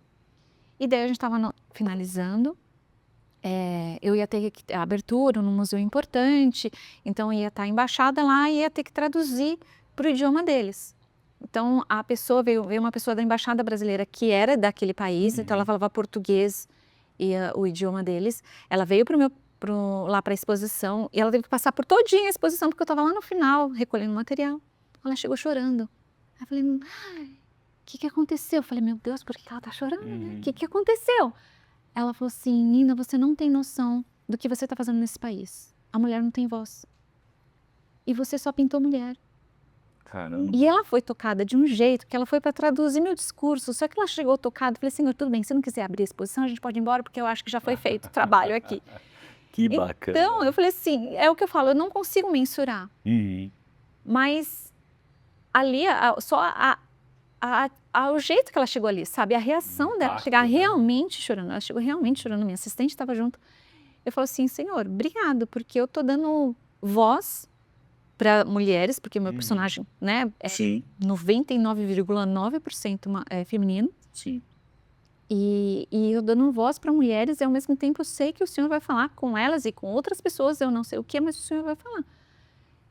E daí a gente estava finalizando. Eu ia ter a abertura num museu importante, então ia estar a embaixada lá e ia ter que traduzir para o idioma deles. Então a pessoa veio uma pessoa da embaixada brasileira que era daquele país, então ela falava português e o idioma deles. Ela veio lá para a exposição e ela teve que passar por todinha a exposição porque eu estava lá no final recolhendo material. Ela chegou chorando. Aí eu falei, o que aconteceu? Eu falei, meu Deus, por que ela está chorando, né? O que aconteceu? Ela falou assim, Nina, você não tem noção do que você está fazendo nesse país. A mulher não tem voz. E você só pintou mulher. Caramba. E ela foi tocada de um jeito que ela foi para traduzir meu discurso. Só que ela chegou tocada. Falei, Senhor, tudo bem, se não quiser abrir a exposição, a gente pode ir embora, porque eu acho que já foi feito o trabalho aqui. Que bacana. Então, eu falei assim, é o que eu falo, eu não consigo mensurar. Mas ali, só o jeito que ela chegou ali, sabe? A reação dela, Impacto, chegar né? realmente chorando. Ela chegou realmente chorando, minha assistente estava junto. Eu falo assim, Senhor, obrigado, porque eu tô dando voz para mulheres, porque meu personagem, né, é Sim, 99,9% feminino. sim. E eu dando voz para mulheres e ao mesmo tempo eu sei que o Senhor vai falar com elas e com outras pessoas, eu não sei o que, mas o Senhor vai falar.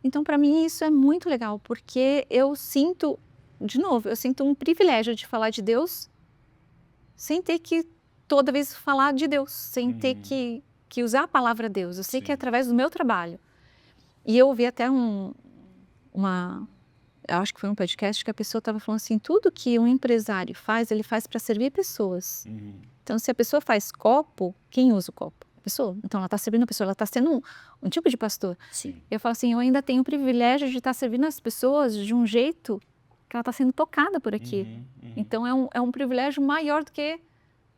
Então, para mim, isso é muito legal, porque eu sinto, de novo, eu sinto um privilégio de falar de Deus sem ter que toda vez falar de Deus, sem ter que usar a palavra Deus. Eu sei que é Sim. através do meu trabalho. E eu ouvi até eu acho que foi um podcast que a pessoa estava falando assim, tudo que um empresário faz, ele faz para servir pessoas. Então, se a pessoa faz copo, quem usa o copo? A pessoa. Então, ela está servindo a pessoa, ela está sendo um tipo de pastor. Sim. Eu falo assim, eu ainda tenho o privilégio de estar servindo as pessoas de um jeito que ela está sendo tocada por aqui. Então, é um privilégio maior do que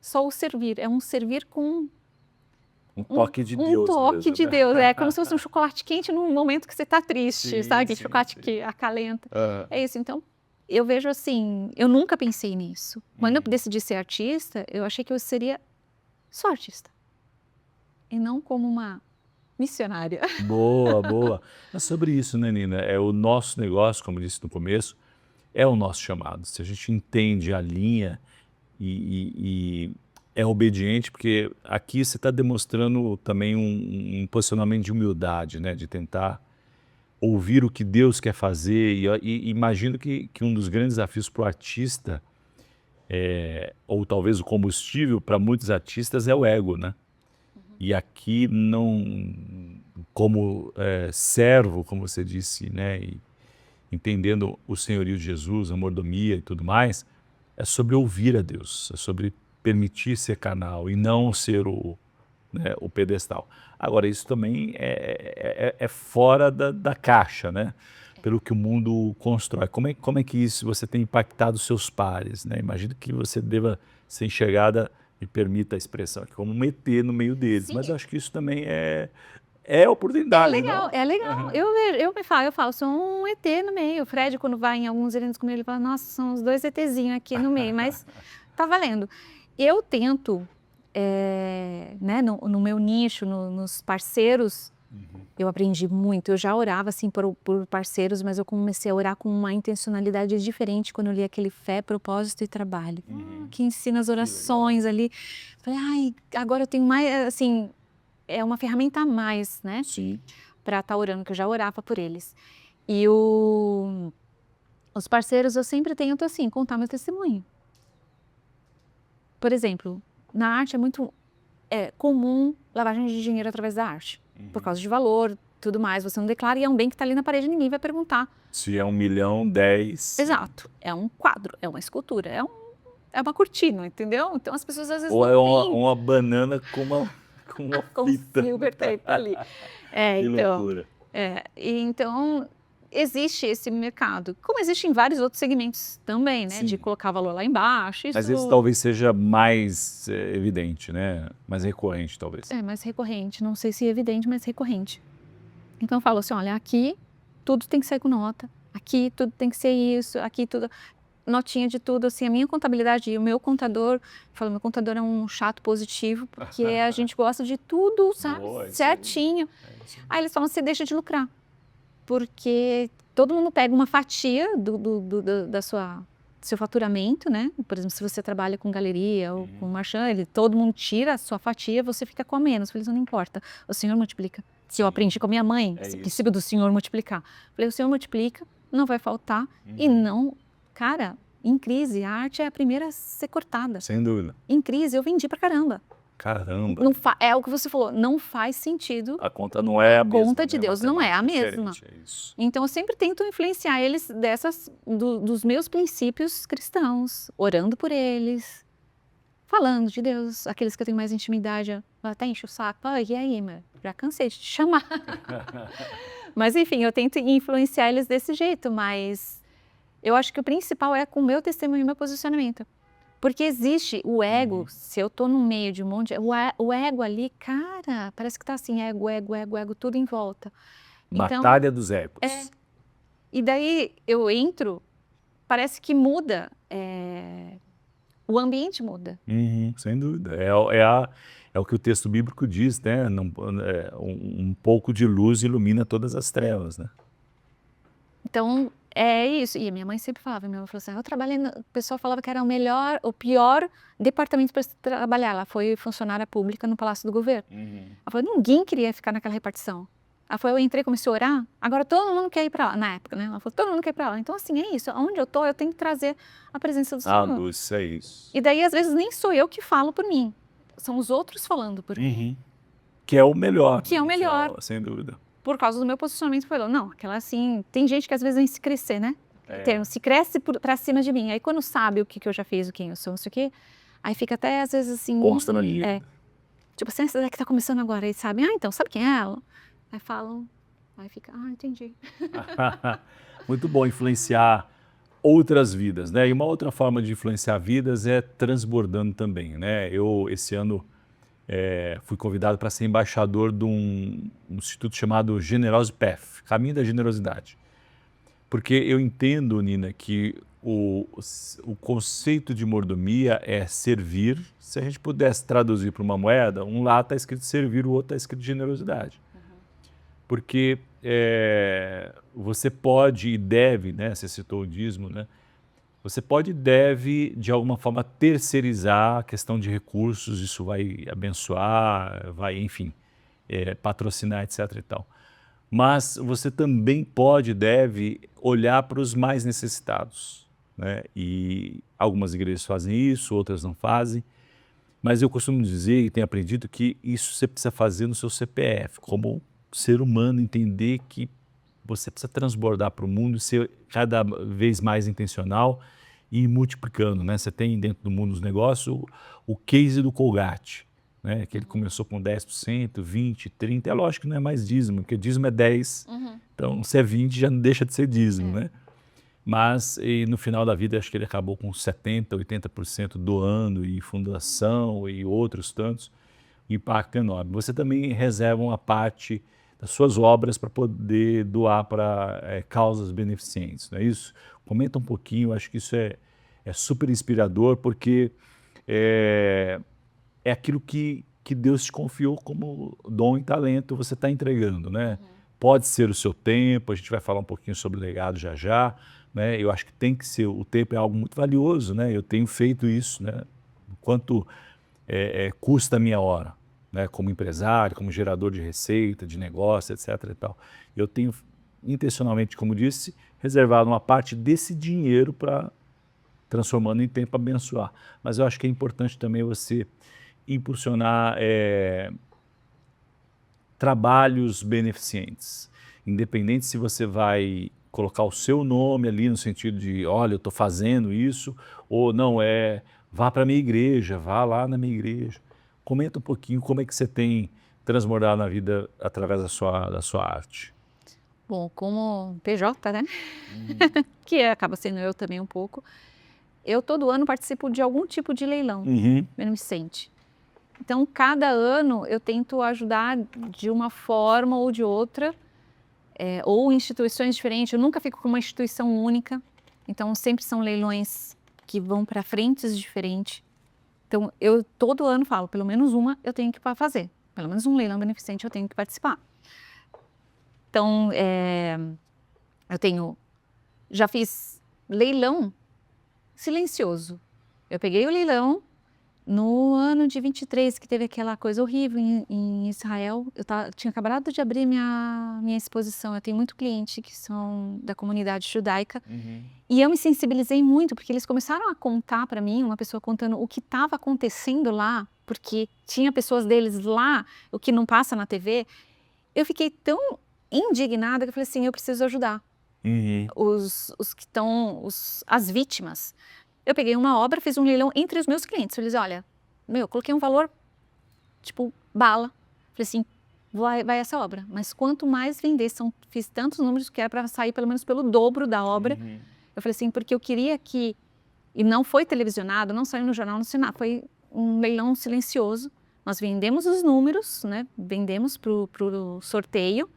só o servir. É um servir com Um toque de um Deus toque mesmo, de né? Deus. É como se fosse um chocolate quente num momento que você está triste, Sim, sabe? Aquele sim, chocolate sim. que acalenta. Ah, É isso. Então, eu vejo assim, eu nunca pensei nisso. Quando eu decidi ser artista, eu achei que eu seria só artista. E não como uma missionária. boa, boa. É sobre isso, né, Nina? É o nosso negócio, como disse no começo, é o nosso chamado. Se a gente entende a linha e é obediente, porque aqui você está demonstrando também um posicionamento de humildade, né? De tentar ouvir o que Deus quer fazer. E imagino que um dos grandes desafios para o artista, ou talvez o combustível para muitos artistas, é o ego, né? E aqui não, como servo, como você disse, né? E entendendo o senhorio de Jesus, a mordomia e tudo mais, é sobre ouvir a Deus, é sobre permitir ser canal e não ser né, o pedestal. Agora, isso também é fora da caixa, né? Pelo que o mundo constrói. Como é que isso você tem impactado os seus pares, né? Imagino que você deva ser enxergada, me permita a expressão, aqui, como um ET no meio deles, Sim. mas eu acho que isso também é oportunidade, não? É legal. Eu falo, sou um ET no meio. O Fred, quando vai em alguns eventos comigo, ele fala, nossa, são os dois ETzinhos aqui no meio, mas tá valendo. Eu tento, né, no meu nicho, nos parceiros, eu aprendi muito. Eu já orava, assim, por parceiros, mas eu comecei a orar com uma intencionalidade diferente quando eu li aquele Fé, Propósito e Trabalho, que ensina as orações ali. Falei, ai, agora eu tenho mais, assim, é uma ferramenta a mais, né? Sim. Para estar orando, que eu já orava por eles. E os parceiros, eu sempre tento, assim, contar meu testemunho. Por exemplo, na arte é muito comum lavagem de dinheiro através da arte. Por causa de valor, tudo mais. Você não declara e é um bem que está ali na parede, ninguém vai perguntar. Se é 1 milhão, 10. Exato. É um quadro, é uma escultura, é uma cortina, entendeu? Então as pessoas às vezes Ou é não têm. uma banana com uma Com fita. silver tape ali. Que Então, loucura. então existe esse mercado, como existe em vários outros segmentos também, né? Sim. De colocar valor lá embaixo. Mas esse talvez seja mais evidente, né? Mais recorrente, talvez. É mais recorrente, não sei se é evidente, mas recorrente. Então eu falo assim, olha, aqui tudo tem que sair com nota, aqui tudo tem que ser isso, aqui tudo, notinha de tudo, assim, a minha contabilidade e o meu contador, meu contador é um chato positivo, porque a gente gosta de tudo, sabe, Boa, isso certinho. Isso. Aí eles falam, você deixa de lucrar, porque todo mundo pega uma fatia do seu faturamento, né? Por exemplo, se você trabalha com galeria ou com marchand, todo mundo tira a sua fatia, você fica com a menos. Eu falei, isso não importa, o Senhor multiplica. Se eu aprendi com a minha mãe, esse princípio do Senhor multiplicar. Eu falei, o Senhor multiplica, não vai faltar e não... Cara, em crise, a arte é a primeira a ser cortada. Sem dúvida. Em crise, eu vendi pra caramba. Caramba. É o que você falou, não faz sentido. A conta não é a mesma. A conta de Deus não é a mesma. É isso. Então, eu sempre tento influenciar eles dos meus princípios cristãos, orando por eles, falando de Deus. Aqueles que eu tenho mais intimidade, até enche o saco. E aí, já cansei de te chamar. Mas, enfim, eu tento influenciar eles desse jeito, mas eu acho que o principal é com o meu testemunho e meu posicionamento. Porque existe o ego, se eu tô no meio de um monte, o ego ali, cara, parece que tá assim, ego, tudo em volta. Batalha dos egos. E daí eu entro parece que muda, o ambiente muda. Sem dúvida. É o que o texto bíblico diz, né? Um pouco de luz ilumina todas as trevas, né? Então, é isso. E a minha mãe sempre falava, minha mãe falou assim, eu trabalhei, o pessoal falava que era o pior departamento para trabalhar. Ela foi funcionária pública no Palácio do Governo. Ela falou, ninguém queria ficar naquela repartição. Ela falou, eu entrei, comecei a orar, agora todo mundo quer ir para lá, na época, né? Ela falou, todo mundo quer ir para lá. Então, assim, é isso. Onde eu tô, eu tenho que trazer a presença do Senhor. Luz, é isso. E daí, às vezes, nem sou eu que falo por mim. São os outros falando por mim. Que é o melhor. Que é o melhor. Final, sem dúvida. Por causa do meu posicionamento, falou, não, aquela assim, tem gente que às vezes vem se crescer, né? Se cresce pra cima de mim, aí quando sabe o que eu já fiz, o quem eu sou, não sei o quê, aí fica até às vezes assim... Consta na linha. Tipo assim, essa daqui tá começando agora, aí sabe, então, sabe quem é ela? Aí falam, aí fica, entendi. Muito bom influenciar outras vidas, né? E uma outra forma de influenciar vidas é transbordando também, né? Eu, esse ano, fui convidado para ser embaixador de um instituto chamado Generosity Path, Caminho da Generosidade. Porque eu entendo, Nina, que o conceito de mordomia é servir. Se a gente pudesse traduzir para uma moeda, um lá está escrito servir, o outro está escrito generosidade. Porque você pode e deve, né? Você citou o dízimo, né? Você pode e deve, de alguma forma, terceirizar a questão de recursos, isso vai abençoar, vai, enfim, patrocinar, etc. e tal. Mas você também pode e deve olhar para os mais necessitados, né? E algumas igrejas fazem isso, outras não fazem. Mas eu costumo dizer e tenho aprendido que isso você precisa fazer no seu CPF, como ser humano, entender que você precisa transbordar para o mundo e ser cada vez mais intencional e ir multiplicando, né? Você tem dentro do mundo dos negócios o case do Colgate, né? Que ele começou com 10%, 20%, 30%. É lógico que não é mais dízimo, porque dízimo é 10%. Então, se é 20%, já não deixa de ser dízimo, né? Mas no final da vida, acho que ele acabou com 70%, 80% doando e fundação e outros tantos. Impacto enorme. Você também reserva uma parte das suas obras para poder doar para causas beneficentes, não é isso? Comenta um pouquinho, acho que isso é super inspirador, porque é aquilo que Deus te confiou como dom e talento, você está entregando, né? Pode ser o seu tempo, a gente vai falar um pouquinho sobre legado já, né? Eu acho que tem que ser, o tempo é algo muito valioso, né? Eu tenho feito isso, né? Quanto custa a minha hora, né? Como empresário, como gerador de receita, de negócio, etc. e tal. Eu tenho intencionalmente, como disse, reservado uma parte desse dinheiro para transformando em tempo abençoar. Mas eu acho que é importante também você impulsionar trabalhos beneficentes, independente se você vai colocar o seu nome ali no sentido de, olha, eu estou fazendo isso, ou não vá para a minha igreja, vá lá na minha igreja. Comenta um pouquinho como é que você tem transbordado na vida através da sua arte. Bom, como PJ, né? Que acaba sendo eu também um pouco. Eu todo ano participo de algum tipo de leilão beneficente. Então, cada ano eu tento ajudar de uma forma ou de outra, ou instituições diferentes. Eu nunca fico com uma instituição única. Então, sempre são leilões que vão para frentes diferentes. Então, eu todo ano falo, pelo menos uma eu tenho que fazer. Pelo menos um leilão beneficente eu tenho que participar. Então, já fiz leilão silencioso. Eu peguei o leilão no ano de 23, que teve aquela coisa horrível em Israel. Eu tinha acabado de abrir minha exposição. Eu tenho muito cliente que são da comunidade judaica. E eu me sensibilizei muito, porque eles começaram a contar para mim, uma pessoa contando o que estava acontecendo lá, porque tinha pessoas deles lá, o que não passa na TV. Eu fiquei tão indignada que eu falei assim, eu preciso ajudar os que estão, as vítimas. Eu peguei uma obra, fiz um leilão entre os meus clientes. Eu disse, olha, eu coloquei um valor, tipo, bala. Falei assim, vai essa obra. Mas quanto mais vender, fiz tantos números que era para sair pelo menos pelo dobro da obra. Eu falei assim, porque eu queria que, e não foi televisionado, não saiu no jornal, não saiu nada, foi um leilão silencioso. Nós vendemos os números, né? Vendemos para o sorteio.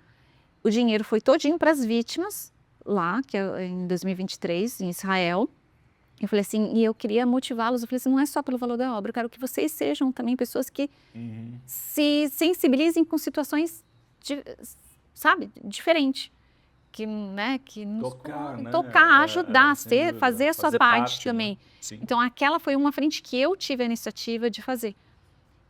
O dinheiro foi todinho para as vítimas. lá, que é em 2023, em Israel. Eu falei assim, e eu queria motivá-los. Eu falei assim, não é só pelo valor da obra, eu quero que vocês sejam também pessoas que se sensibilizem com situações, sabe, diferentes. Que, né, que nos tocar, ajudar, fazer a sua parte também. Sim. Então, aquela foi uma frente que eu tive a iniciativa de fazer.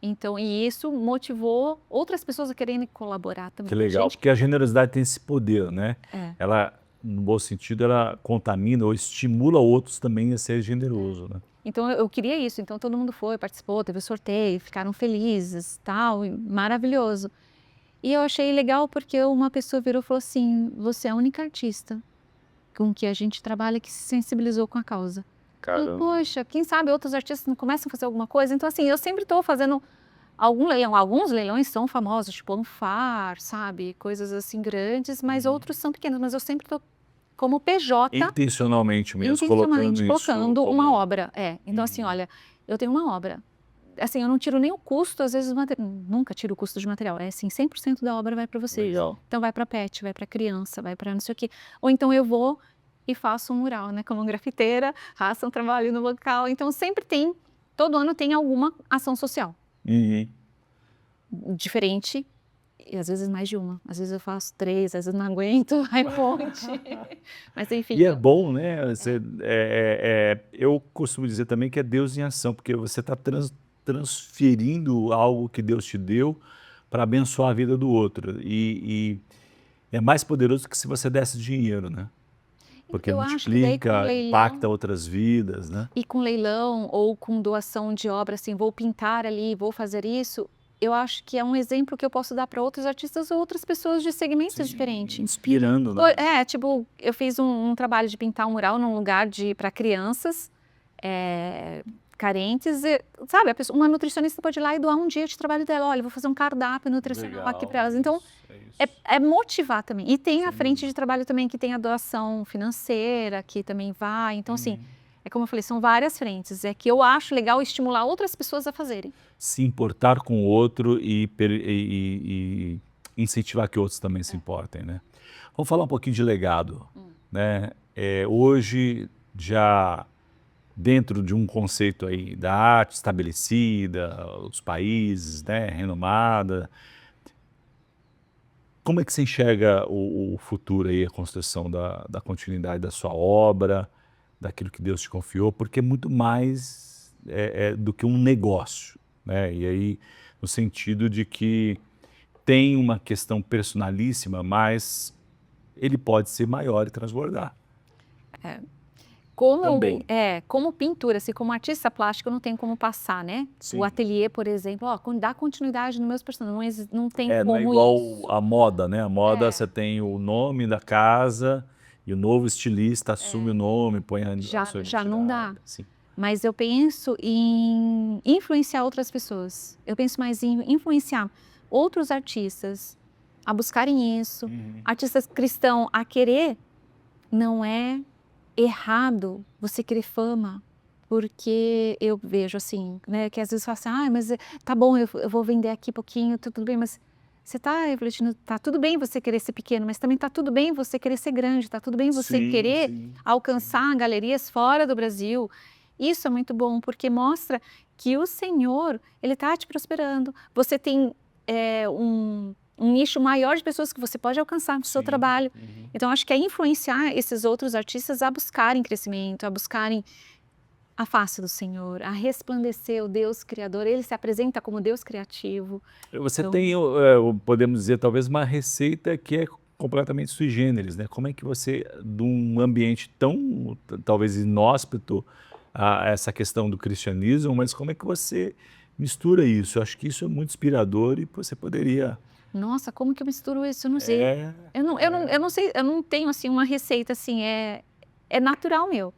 Então, e isso motivou outras pessoas a quererem colaborar também. Que legal, porque a generosidade tem esse poder, né? Ela, no bom sentido, ela contamina ou estimula outros também a ser generoso, né? Então, eu queria isso. Então, todo mundo foi, participou, teve o sorteio, ficaram felizes, tal, e maravilhoso. E eu achei legal porque uma pessoa virou e falou assim, você é a única artista com que a gente trabalha que se sensibilizou com a causa. Caramba. Poxa, quem sabe outros artistas não começam a fazer alguma coisa? Então, assim, eu sempre estou fazendo algum leilão. Alguns leilões são famosos, tipo Anfar, sabe? Coisas assim grandes, mas outros são pequenos. Mas eu sempre estou como PJ. Intencionalmente mesmo, colocando uma obra. Então, assim, olha, eu tenho uma obra. Assim, eu não tiro nem o custo, às vezes, nunca tiro o custo de material. É assim, 100% da obra vai para vocês. Legal. Então, vai para pet, vai para criança, vai para não sei o quê. Ou então eu vou e faço um mural, né? Como grafiteira, faço um trabalho no local. Então, sempre tem, todo ano tem alguma ação social. Diferente, e às vezes mais de uma. Às vezes eu faço 3, às vezes não aguento, aí monte. Mas enfim. E é bom, né? Eu costumo dizer também que é Deus em ação, porque você está transferindo algo que Deus te deu para abençoar a vida do outro. E é mais poderoso que se você desse dinheiro, né? Porque eu multiplica, impacta outras vidas, né? E com leilão ou com doação de obra, assim, vou pintar ali, vou fazer isso, eu acho que é um exemplo que eu posso dar para outros artistas ou outras pessoas de segmentos diferentes. Inspirando, né? Tipo, eu fiz um trabalho de pintar um mural num lugar para crianças carentes, sabe? Uma nutricionista pode ir lá e doar um dia de trabalho dela. Olha, vou fazer um cardápio nutricional aqui para elas. Então, é motivar também. E tem a frente de trabalho também que tem a doação financeira, que também vai. Então, assim, é como eu falei, são várias frentes. É que eu acho legal estimular outras pessoas a fazerem. Se importar com o outro e incentivar que outros também se importem, né? Vamos falar um pouquinho de legado, né? Hoje, já dentro de um conceito aí da arte estabelecida, os países, né, renomada, como é que você enxerga o futuro aí, a construção da continuidade da sua obra, daquilo que Deus te confiou, porque é muito mais do que um negócio, né? E aí, no sentido de que tem uma questão personalíssima, mas ele pode ser maior e transbordar. Como pintura, assim, como artista plástico, eu não tenho como passar, né? Sim. O ateliê, por exemplo, dá continuidade nos meus personagens, não tem como não é igual isso. a moda, né? A moda você tem o nome da casa e o novo estilista assume o nome, põe a sua identidade. Já não dá. Sim. Mas eu penso em influenciar outras pessoas. Eu penso mais em influenciar outros artistas a buscarem isso. Artistas cristãos a querer, não é errado você querer fama, porque eu vejo assim, né, que às vezes fala assim, mas tá bom, eu vou vender aqui pouquinho, tudo bem, mas você está refletindo, tá tudo bem você querer ser pequeno, mas também tá tudo bem você querer ser grande, tá tudo bem você querer alcançar galerias fora do Brasil. Isso é muito bom, porque mostra que o Senhor, Ele está te prosperando. Você tem um nicho maior de pessoas que você pode alcançar no seu trabalho. Então, acho que é influenciar esses outros artistas a buscarem crescimento, a buscarem a face do Senhor, a resplandecer o Deus Criador. Ele se apresenta como Deus criativo. Você tem, podemos dizer, talvez uma receita que é completamente sui generis, né? Como é que você, de um ambiente tão, talvez, inóspito, a essa questão do cristianismo, mas como é que você mistura isso? Eu acho que isso é muito inspirador e você poderia... Nossa, como que eu misturo isso? Eu não sei. Eu não sei, eu não tenho assim uma receita assim, é natural meu.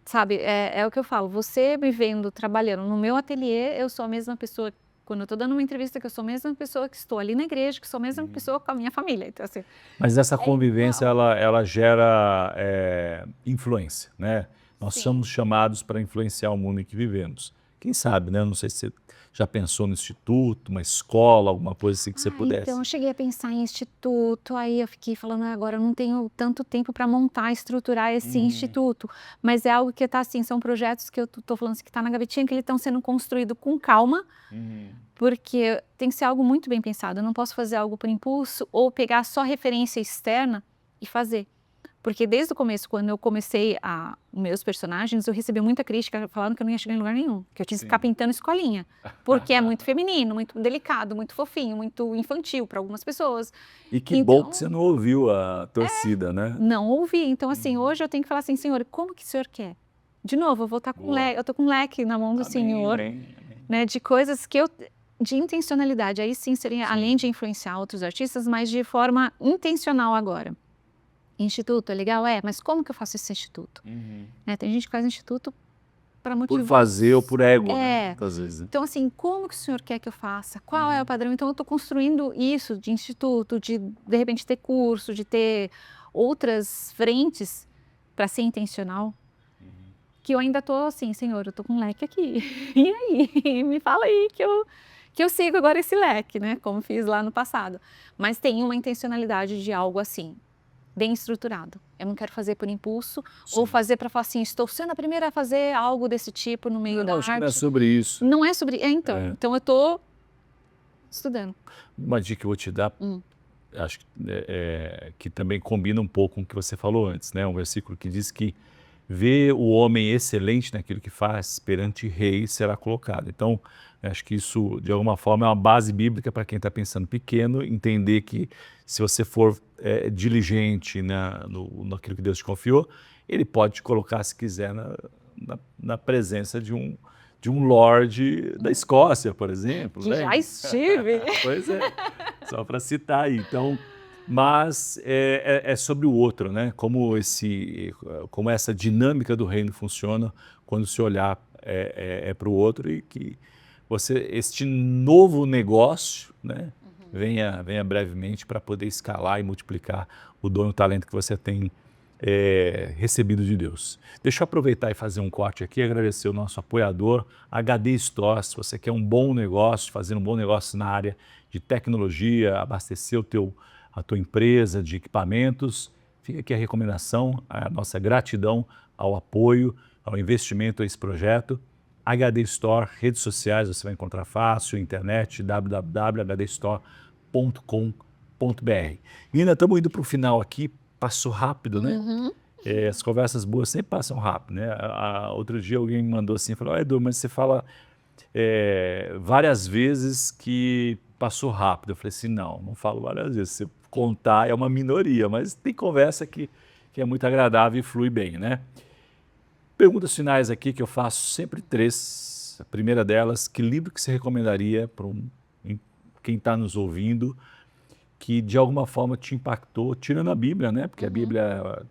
Sabe, é o que eu falo, você me vendo trabalhando no meu ateliê, eu sou a mesma pessoa, quando eu estou dando uma entrevista, que eu sou a mesma pessoa que estou ali na igreja, que sou a mesma pessoa com a minha família. Então, assim, mas essa convivência, ela gera influência, né? Nós somos chamados para influenciar o mundo em que vivemos. Quem sabe, né? Não sei se você Já pensou no instituto, uma escola, alguma coisa assim que você pudesse? Então, eu cheguei a pensar em instituto, aí eu fiquei falando, agora eu não tenho tanto tempo para montar, estruturar esse instituto, mas é algo que tá assim, são projetos que eu tô falando assim, que tá na gavetinha, que eles estão sendo construídos com calma, porque tem que ser algo muito bem pensado, eu não posso fazer algo por impulso ou pegar só referência externa e fazer. Porque desde o começo, quando eu comecei meus personagens, eu recebi muita crítica falando que eu não ia chegar em lugar nenhum, que eu tinha que ficar pintando escolinha, porque é muito feminino, muito delicado, muito fofinho, muito infantil para algumas pessoas. E que bom que você não ouviu a torcida, né? Não ouvi. Então, assim, hoje eu tenho que falar assim, Senhor, como que o Senhor quer? De novo, eu vou estar com leque, eu tô com um leque na mão do Senhor, né, de coisas que de intencionalidade. Aí sim seria, além de influenciar outros artistas, mas de forma intencional agora. Instituto é legal? Mas como que eu faço esse instituto? Né, tem gente que faz instituto para motivar. Por fazer ou por ego, né? Muitas vezes. Então, assim, como que o senhor quer que eu faça? Qual é o padrão? Então, eu estou construindo isso de instituto, de repente ter curso, de ter outras frentes para ser intencional. Que eu ainda estou assim, Senhor, eu estou com um leque aqui. E aí? Me fala aí que eu sigo agora esse leque, né? Como fiz lá no passado. Mas tem uma intencionalidade de algo assim, bem estruturado. Eu não quero fazer por impulso ou fazer para falar assim, estou sendo a primeira a fazer algo desse tipo no meio da arte. Acho que não é sobre isso. Não é sobre... Então eu estou estudando. Uma dica que eu vou te dar, acho que também combina um pouco com o que você falou antes, né? Um versículo que diz que vê o homem excelente naquilo que faz, perante rei será colocado. Então, acho que isso, de alguma forma, é uma base bíblica para quem está pensando pequeno, entender que se você for diligente naquilo que Deus te confiou, Ele pode te colocar, se quiser, na presença de um lorde da Escócia, por exemplo. Que né? já estive. Pois é, só para citar aí. Então, mas é sobre o outro, né? Como essa dinâmica do reino funciona quando se olhar para o outro e que este novo negócio, né, venha brevemente para poder escalar e multiplicar o dom e o talento que você tem recebido de Deus. Deixa eu aproveitar e fazer um corte aqui e agradecer o nosso apoiador, HD Store. Se você quer um bom negócio, fazer um bom negócio na área de tecnologia, abastecer a tua empresa de equipamentos, fica aqui a recomendação, a nossa gratidão ao apoio, ao investimento a esse projeto. HD Store, redes sociais, você vai encontrar fácil, internet, www.hdstore.com.br. E ainda estamos indo para o final aqui, passou rápido, né? As conversas boas sempre passam rápido, né? Outro dia alguém me mandou assim, falou, Edu, mas você fala várias vezes que passou rápido. Eu falei assim, não falo várias vezes, se contar é uma minoria, mas tem conversa que é muito agradável e flui bem, né? Perguntas finais aqui que eu faço, sempre 3. A primeira delas, que livro que você recomendaria para quem está nos ouvindo, que de alguma forma te impactou, tirando a Bíblia, né? Porque a Bíblia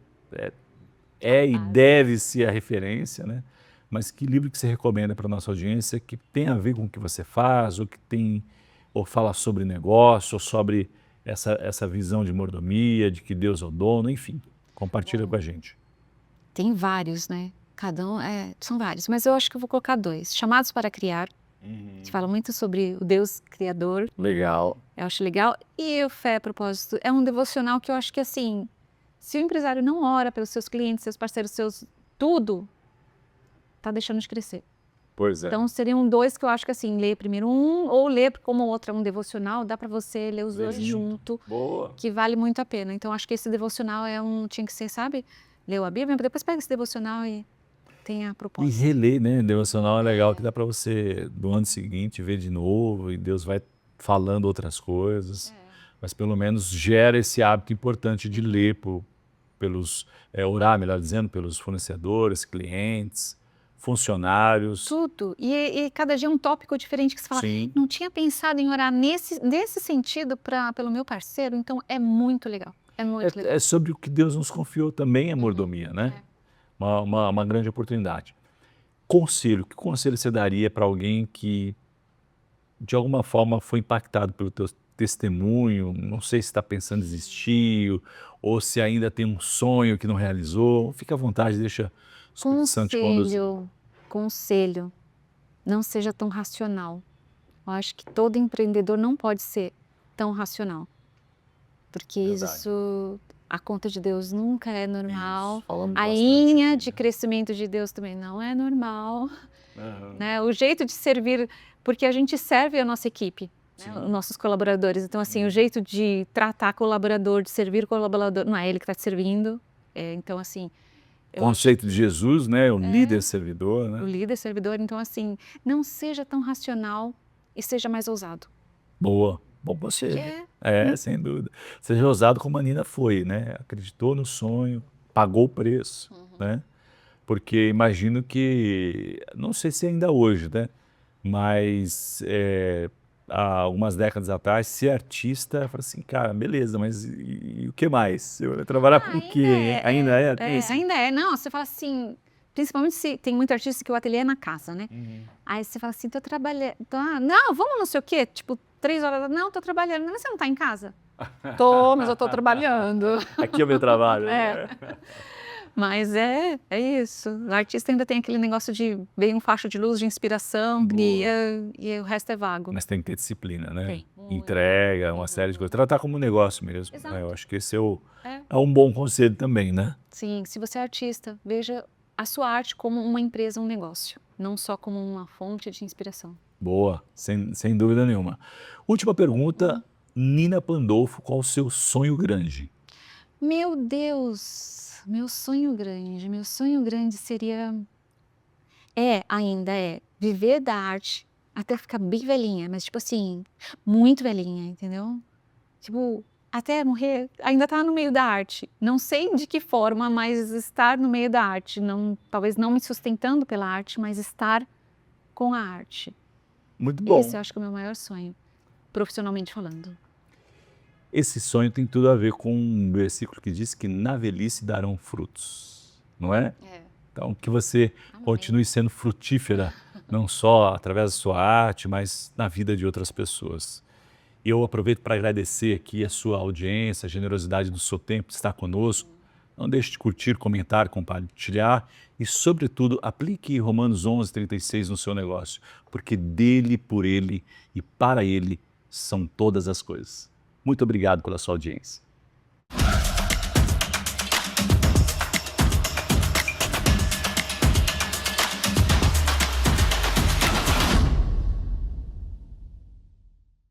e deve ser a referência, né? Mas que livro que você recomenda para a nossa audiência que tem a ver com o que você faz, ou fala sobre negócio, ou sobre essa visão de mordomia, de que Deus é o dono, enfim, compartilha com a gente. Tem vários, né? Cada um são vários, mas eu acho que eu vou colocar 2. Chamados para Criar, que fala muito sobre o Deus Criador. Legal. Eu acho legal. E o Fé, Propósito, é um devocional que eu acho que assim, se o empresário não ora pelos seus clientes, seus parceiros, tudo, tá deixando de crescer. Pois é. Então seriam 2 que eu acho que assim, ler primeiro um ou ler como o outro é um devocional, dá para você ler os 2 junto. Boa. Que vale muito a pena. Então acho que esse devocional tinha que ser, sabe? Leu a Bíblia, depois pega esse devocional e tem a proposta. E reler, né? Devocional é legal, que dá para você, no ano seguinte, ver de novo e Deus vai falando outras coisas. Mas pelo menos gera esse hábito importante de ler orar, melhor dizendo, pelos fornecedores, clientes, funcionários. Tudo. E cada dia um tópico diferente que você fala, Sim. não tinha pensado em orar nesse sentido pelo meu parceiro, então é muito legal. É muito legal. É sobre o que Deus nos confiou também, a mordomia, né? Uma grande oportunidade. Conselho, que conselho você daria para alguém que de alguma forma foi impactado pelo teu testemunho, não sei se está pensando em desistir, ou se ainda tem um sonho que não realizou? Fica à vontade, deixa o Espírito Santo te conduzir. Conselho, não seja tão racional. Eu acho que todo empreendedor não pode ser tão racional, porque Verdade. isso, a conta de Deus nunca é normal. Isso, falamos A bastante linha aqui, de né? crescimento de Deus também não é normal, Aham. né? O jeito de servir, porque a gente serve a nossa equipe, né? Sim. Os nossos colaboradores. Então, assim, Uhum. o jeito de tratar colaborador, de servir colaborador, não é ele que está te servindo. Então, assim, eu acho Conceito de Jesus, né? O É. líder servidor, o né? líder servidor. Então, assim, não seja tão racional e seja mais ousado. Boa. Bom Que conselho. é Sem dúvida. Seja ousado como a Nina foi, né? Acreditou no sonho, pagou o preço, né? Porque imagino que, não sei se ainda hoje, né? Mas há algumas décadas atrás, ser artista, eu falei assim, cara, beleza, mas e o que mais? Eu vou trabalhar com o quê? Hein? Ainda é? Tem esse- ainda é. Não, você fala assim, principalmente se tem muito artista que o ateliê é na casa, né? Uhum. Aí você fala assim, tô trabalhando, não, vamos não sei o quê, tipo, 3 horas, não, tô trabalhando, mas você não tá em casa? Tô, mas eu tô trabalhando. Aqui é o meu trabalho. É. Né? Mas é isso. O artista ainda tem aquele negócio de ver um facho de luz, de inspiração, Boa. e o resto é vago. Mas tem que ter disciplina, né? Tem. Entrega, uma série de coisas. Tratar como negócio mesmo. Exato. Né? Eu acho que esse é É. um bom conselho também, né? Sim, se você é artista, veja a sua arte como uma empresa, um negócio, não só como uma fonte de inspiração. Boa, sem dúvida nenhuma. Última pergunta, Nina Pandolfo, qual o seu sonho grande? Meu Deus, meu sonho grande seria, ainda é, viver da arte até ficar bem velhinha, mas tipo assim, muito velhinha, entendeu? Tipo, até morrer, ainda tá no meio da arte. Não sei de que forma, mas estar no meio da arte, não, talvez não me sustentando pela arte, mas estar com a arte. Muito bom. Esse eu acho que é o meu maior sonho, profissionalmente falando. Esse sonho tem tudo a ver com um versículo que diz que na velhice darão frutos, não é? Então, que você continue sendo frutífera, não só através da sua arte, mas na vida de outras pessoas. E eu aproveito para agradecer aqui a sua audiência, a generosidade do seu tempo de estar conosco. Não deixe de curtir, comentar, compartilhar e, sobretudo, aplique Romanos 11:36 no seu negócio, porque dele, por ele e para ele são todas as coisas. Muito obrigado pela sua audiência.